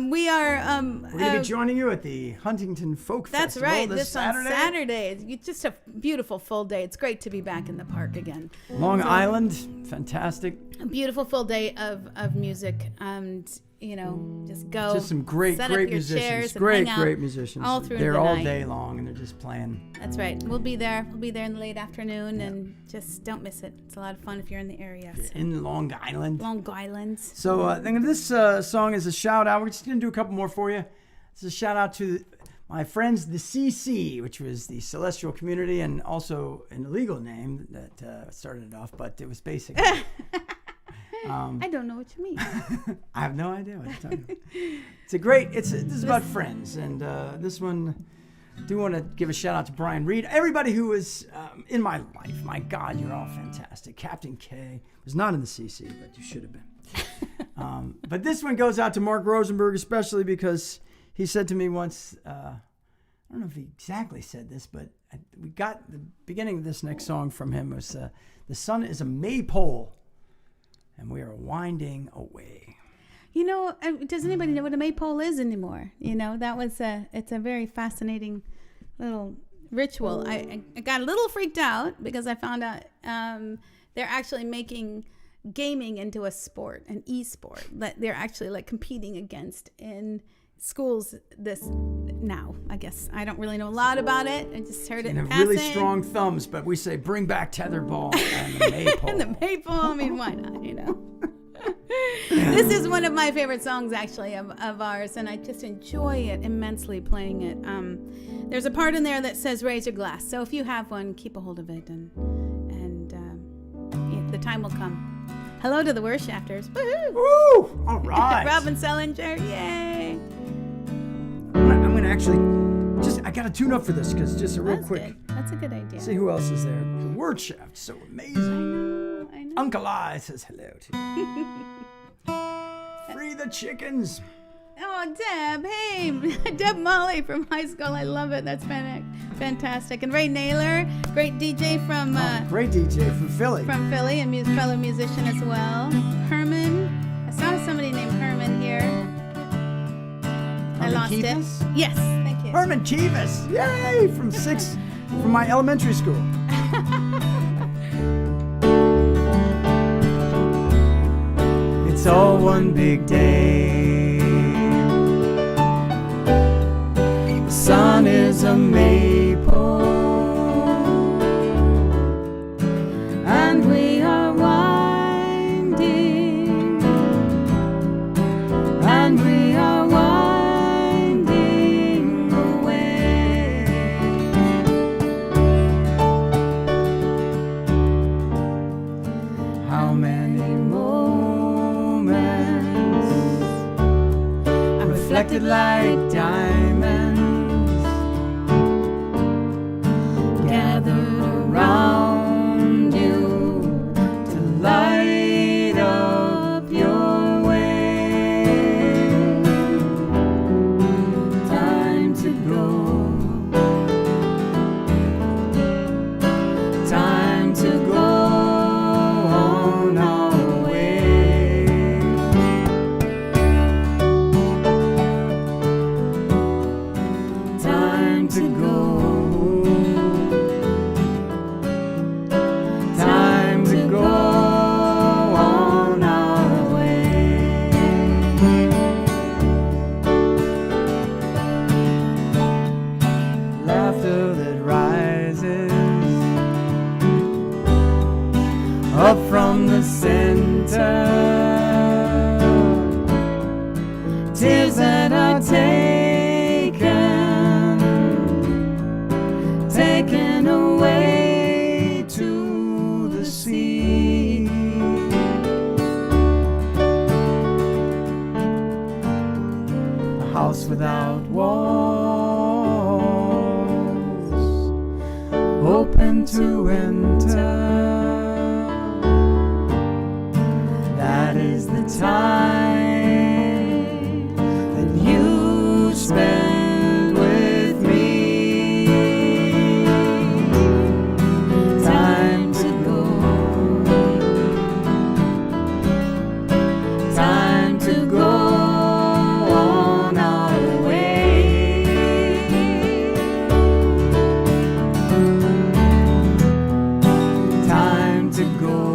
We are.
We're going to be joining you at the Huntington Folk
That's
Festival
right.
this Saturday.
On Saturday. It's just a beautiful full day. It's great to be back in the park again.
Long Island, fantastic.
A beautiful full day of music, and you know, just go.
Just some great
set up your
musicians.
chairs and
Great
hang out
musicians.
all through
They're
the
all
night.
day long and they're just playing.
That's right. We'll be there. We'll be there in the late afternoon, and just don't miss it. It's a lot of fun if you're in the area. So.
In Long Island.
Long Island.
So I think this song is a shout out. We're just going to do a couple more for you. It's a shout out to my friends, the CC, which was the Celestial Community, and also an illegal name that started it off, but it was basically.
I don't know what you mean.
I have no idea what you're talking about. It's a great, this is about friends. And this one, I do want to give a shout out to Brian Reed. Everybody who was in my life. My God, you're all fantastic. Captain K was not in the CC, but you should have been. But this one goes out to Mark Rosenberg, especially because he said to me once, I don't know if he exactly said this, but we got the beginning of this next song from him was, the sun is a maypole. And we are winding away.
You know, does anybody know what a maypole is anymore? You know, that was it's a very fascinating little ritual. I got a little freaked out because I found out they're actually making gaming into a sport, an e-sport that they're actually like competing against in schools this now. I guess I don't really know a lot about it. I just heard it
And
passing.
really strong thumbs, but we say bring back tetherball and the maypole.
And the maypole, I mean, why not, you know? This is one of my favorite songs, actually, of ours, and I just enjoy it immensely playing it. There's a part in there that says raise your glass, so if you have one, keep a hold of it, and the time will come. Hello to the Worshafters. Woohoo!
Woo! All right.
Robin Sellinger, yay!
I'm going to actually, I got to tune up for this because just a real
That's
quick.
good. That's a good idea.
See who else is there. The word shaft, so amazing.
I know.
Uncle I says hello to you. Free the chickens.
Oh, Deb, hey, Deb Molly from high school. I love it. That's fantastic. And Ray Naylor, great DJ from
Great DJ from Philly.
Philly and fellow musician as well. Herman, I saw somebody named Herman here. I lost
Kivas?
it. Yes, thank you.
Herman Kivas. Yay! From my elementary school. It's all one big day. The sun is a maypole, and we are winding, and we are winding away. How many moments are reflected like diamonds, gathered around you to light up your way. Time house without walls, open to enter. That is the time that you spend with me. Time to go, time to go on our way. Time to go.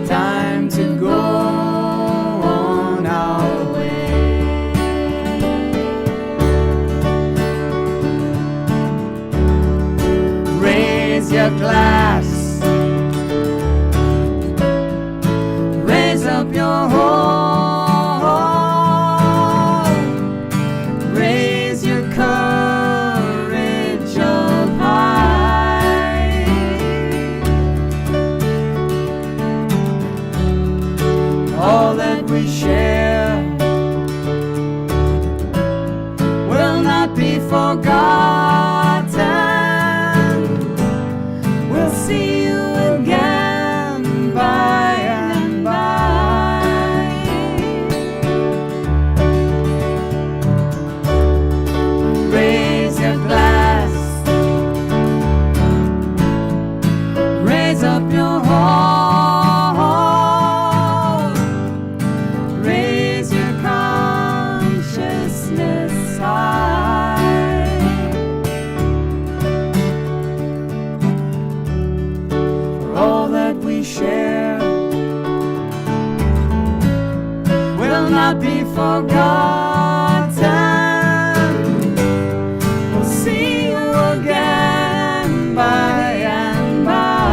Time to go on our way. Raise your glass, raise up your heart, raise your courage up high. All that we share will not be forgotten. We'll see you again by and by. Raise your glass, raise up your heart, raise your consciousness high. For all that we share will not be forgotten. We'll see you again by and by.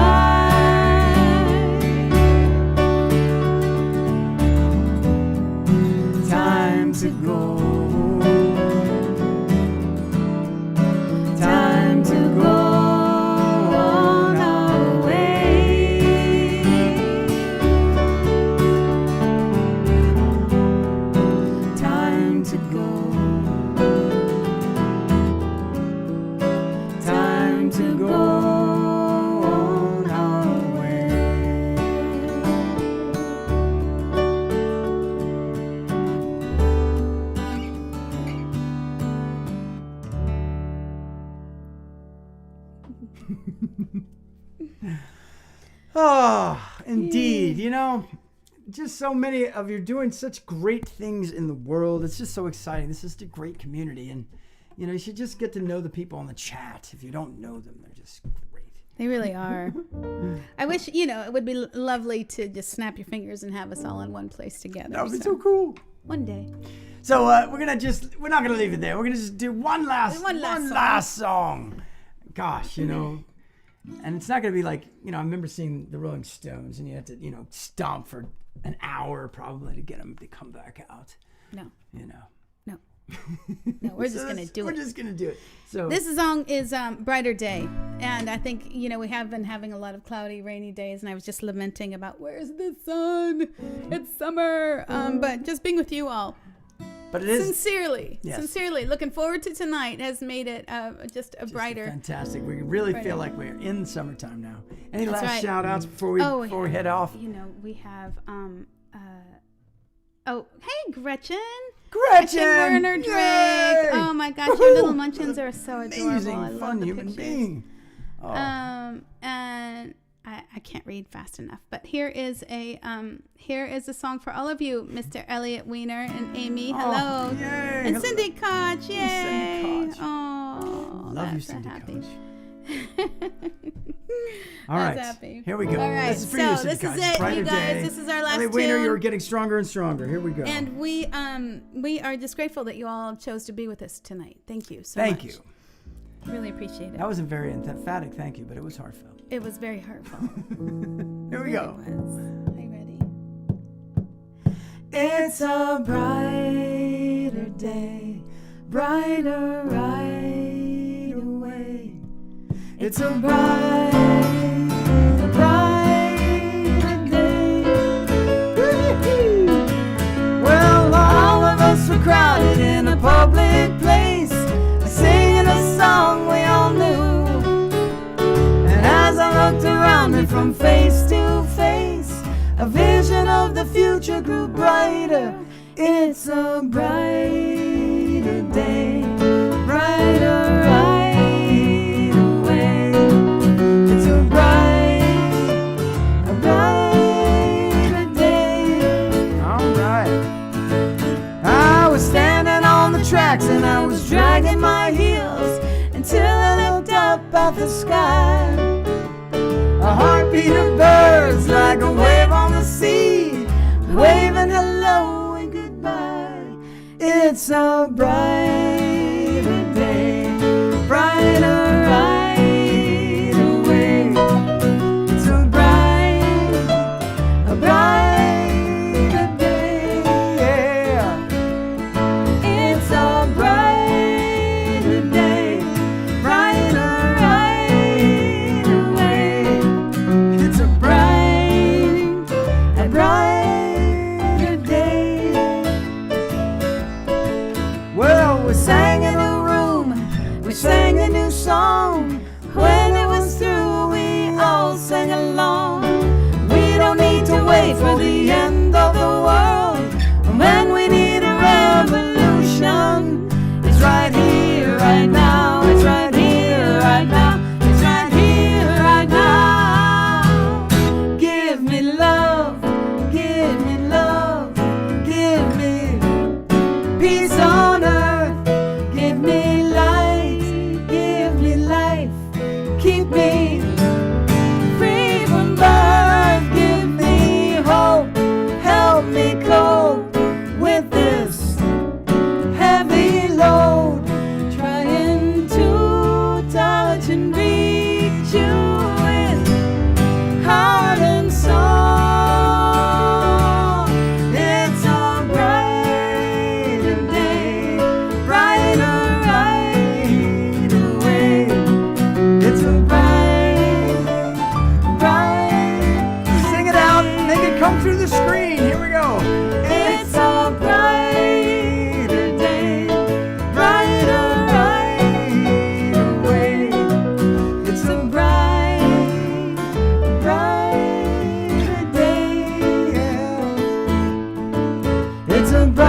Time to go, time to go on our way. Time to go, time to go on our way. Oh, indeed. You know, just so many of you doing such great things in the world. It's just so exciting. This is a great community. And, you know, you should just get to know the people on the chat. If you don't know them, they're just great.
They really are. I wish, you know, it would be lovely to just snap your fingers and have us all in one place together.
That would be so cool.
One day.
So we're not going to leave it there. We're going to just do one last song. Gosh, you know. And it's not going to be like, you know, I remember seeing the Rolling Stones and you had to, you know, stomp for an hour probably to get them to come back out.
No.
You know.
No. No, we're just going to do it.
We're just going to do it. So
this song is Brighter Day. And I think, you know, we have been having a lot of cloudy, rainy days. And I was just lamenting about, where's the sun? It's summer. But just being with you all.
But it is
sincerely looking forward to tonight has made it just brighter.
Fantastic. We really feel like we're in summertime now. Any
That's
last
right.
shout outs before we head off?
You know, we have hey Gretchen Werner Drake.
Yay!
Oh my gosh,
Woohoo!
your little munchkins are so adorable.
Amazing,
I love
fun
the
human
pictures.
being. Oh.
And I can't read fast enough, but here is a song for all of you, Mr. Elliot Weiner and Amy. Hello.
Yay.
And Cindy Koch. Yay.
Cindy Koch.
Oh,
Love you,
that's
Cindy
happy.
Koch. All right.
Happy.
Here we go.
All right.
This is for you, Cindy
this
Koch.
is it,
Brighter
you guys.
Day.
This is our last
Elliot Weiner,
tune.
you're getting stronger and stronger. Here we go.
And we are just grateful that you all chose to be with us tonight. Thank you so much.
Thank you.
Really appreciate it.
That wasn't very emphatic, thank you, but it was heartfelt.
It was very hurtful.
Here we go.
It was. Are you ready?
It's a brighter day, brighter right away. It's a brighter day. Woo-hoo. brighter. It's a brighter day. Brighter right away. It's a brighter day. All right. I was standing on the tracks and I was dragging my heels until I looked up at the sky. A heartbeat of birds like a wave on the sea, waving hello and goodbye. It's a brighter day, brighter right away. It's a brighter day, yeah. It's a brighter day, brighter right away. It's a brighter day. Well, we sang in a room, we sang a new song. When it was through, we all sang along. We don't need to wait for the end of the world. When we need a revolution, it's right here, right now. It's right here, right now. It's right here, right now. Give me love, give me love, give me peace on earth. Give me light, give me life. Keep me free from birth. Give me hope, help me cope with this heavy load. Trying to touch and reach you with heart and soul. It's a brighter day, brighter right away. It's a bright. Sing it out, make it come through the screen. Here we go. It's a brighter day, brighter right away. It's a brighter day, yeah. It's a brighter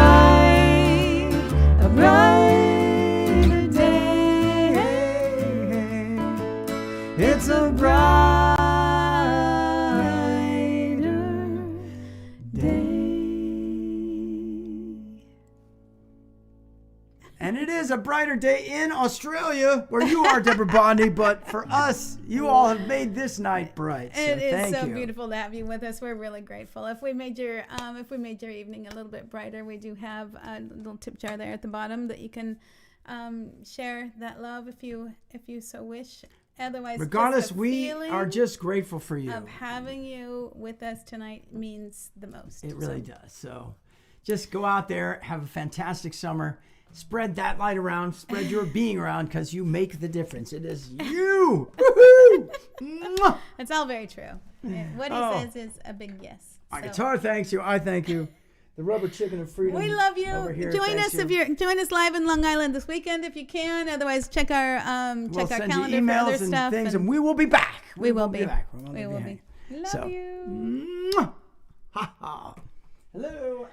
day. It's a brighter day. And it is a brighter day in Australia, where you are, Deborah Bondi. But for us, you all have made this night bright. So
It is
thank
so
you.
beautiful to have you with us. We're really grateful. If we made your evening a little bit brighter, we do have a little tip jar there at the bottom that you can share that love if you so wish. Otherwise,
Regardless,
just the
we
feeling
are just grateful for you.
of having you with us tonight means the most.
It really does. So just go out there, have a fantastic summer. Spread that light around. Spread your being around, because you make the difference. It is you. Woohoo! Mwah!
It's all very true. What he says is a big yes.
My
So-
guitar thanks you. I thank you. The Rubber Chicken of Freedom.
We love
over
you.
here
Join
thanks
us join us live in Long Island this weekend if you can. Otherwise, check our
We'll send you
calendar for
emails
other
and
stuff.
things, and we will be back.
we will be.
back.
We will be. Love
So,
you.
mwah. Ha ha. Hello.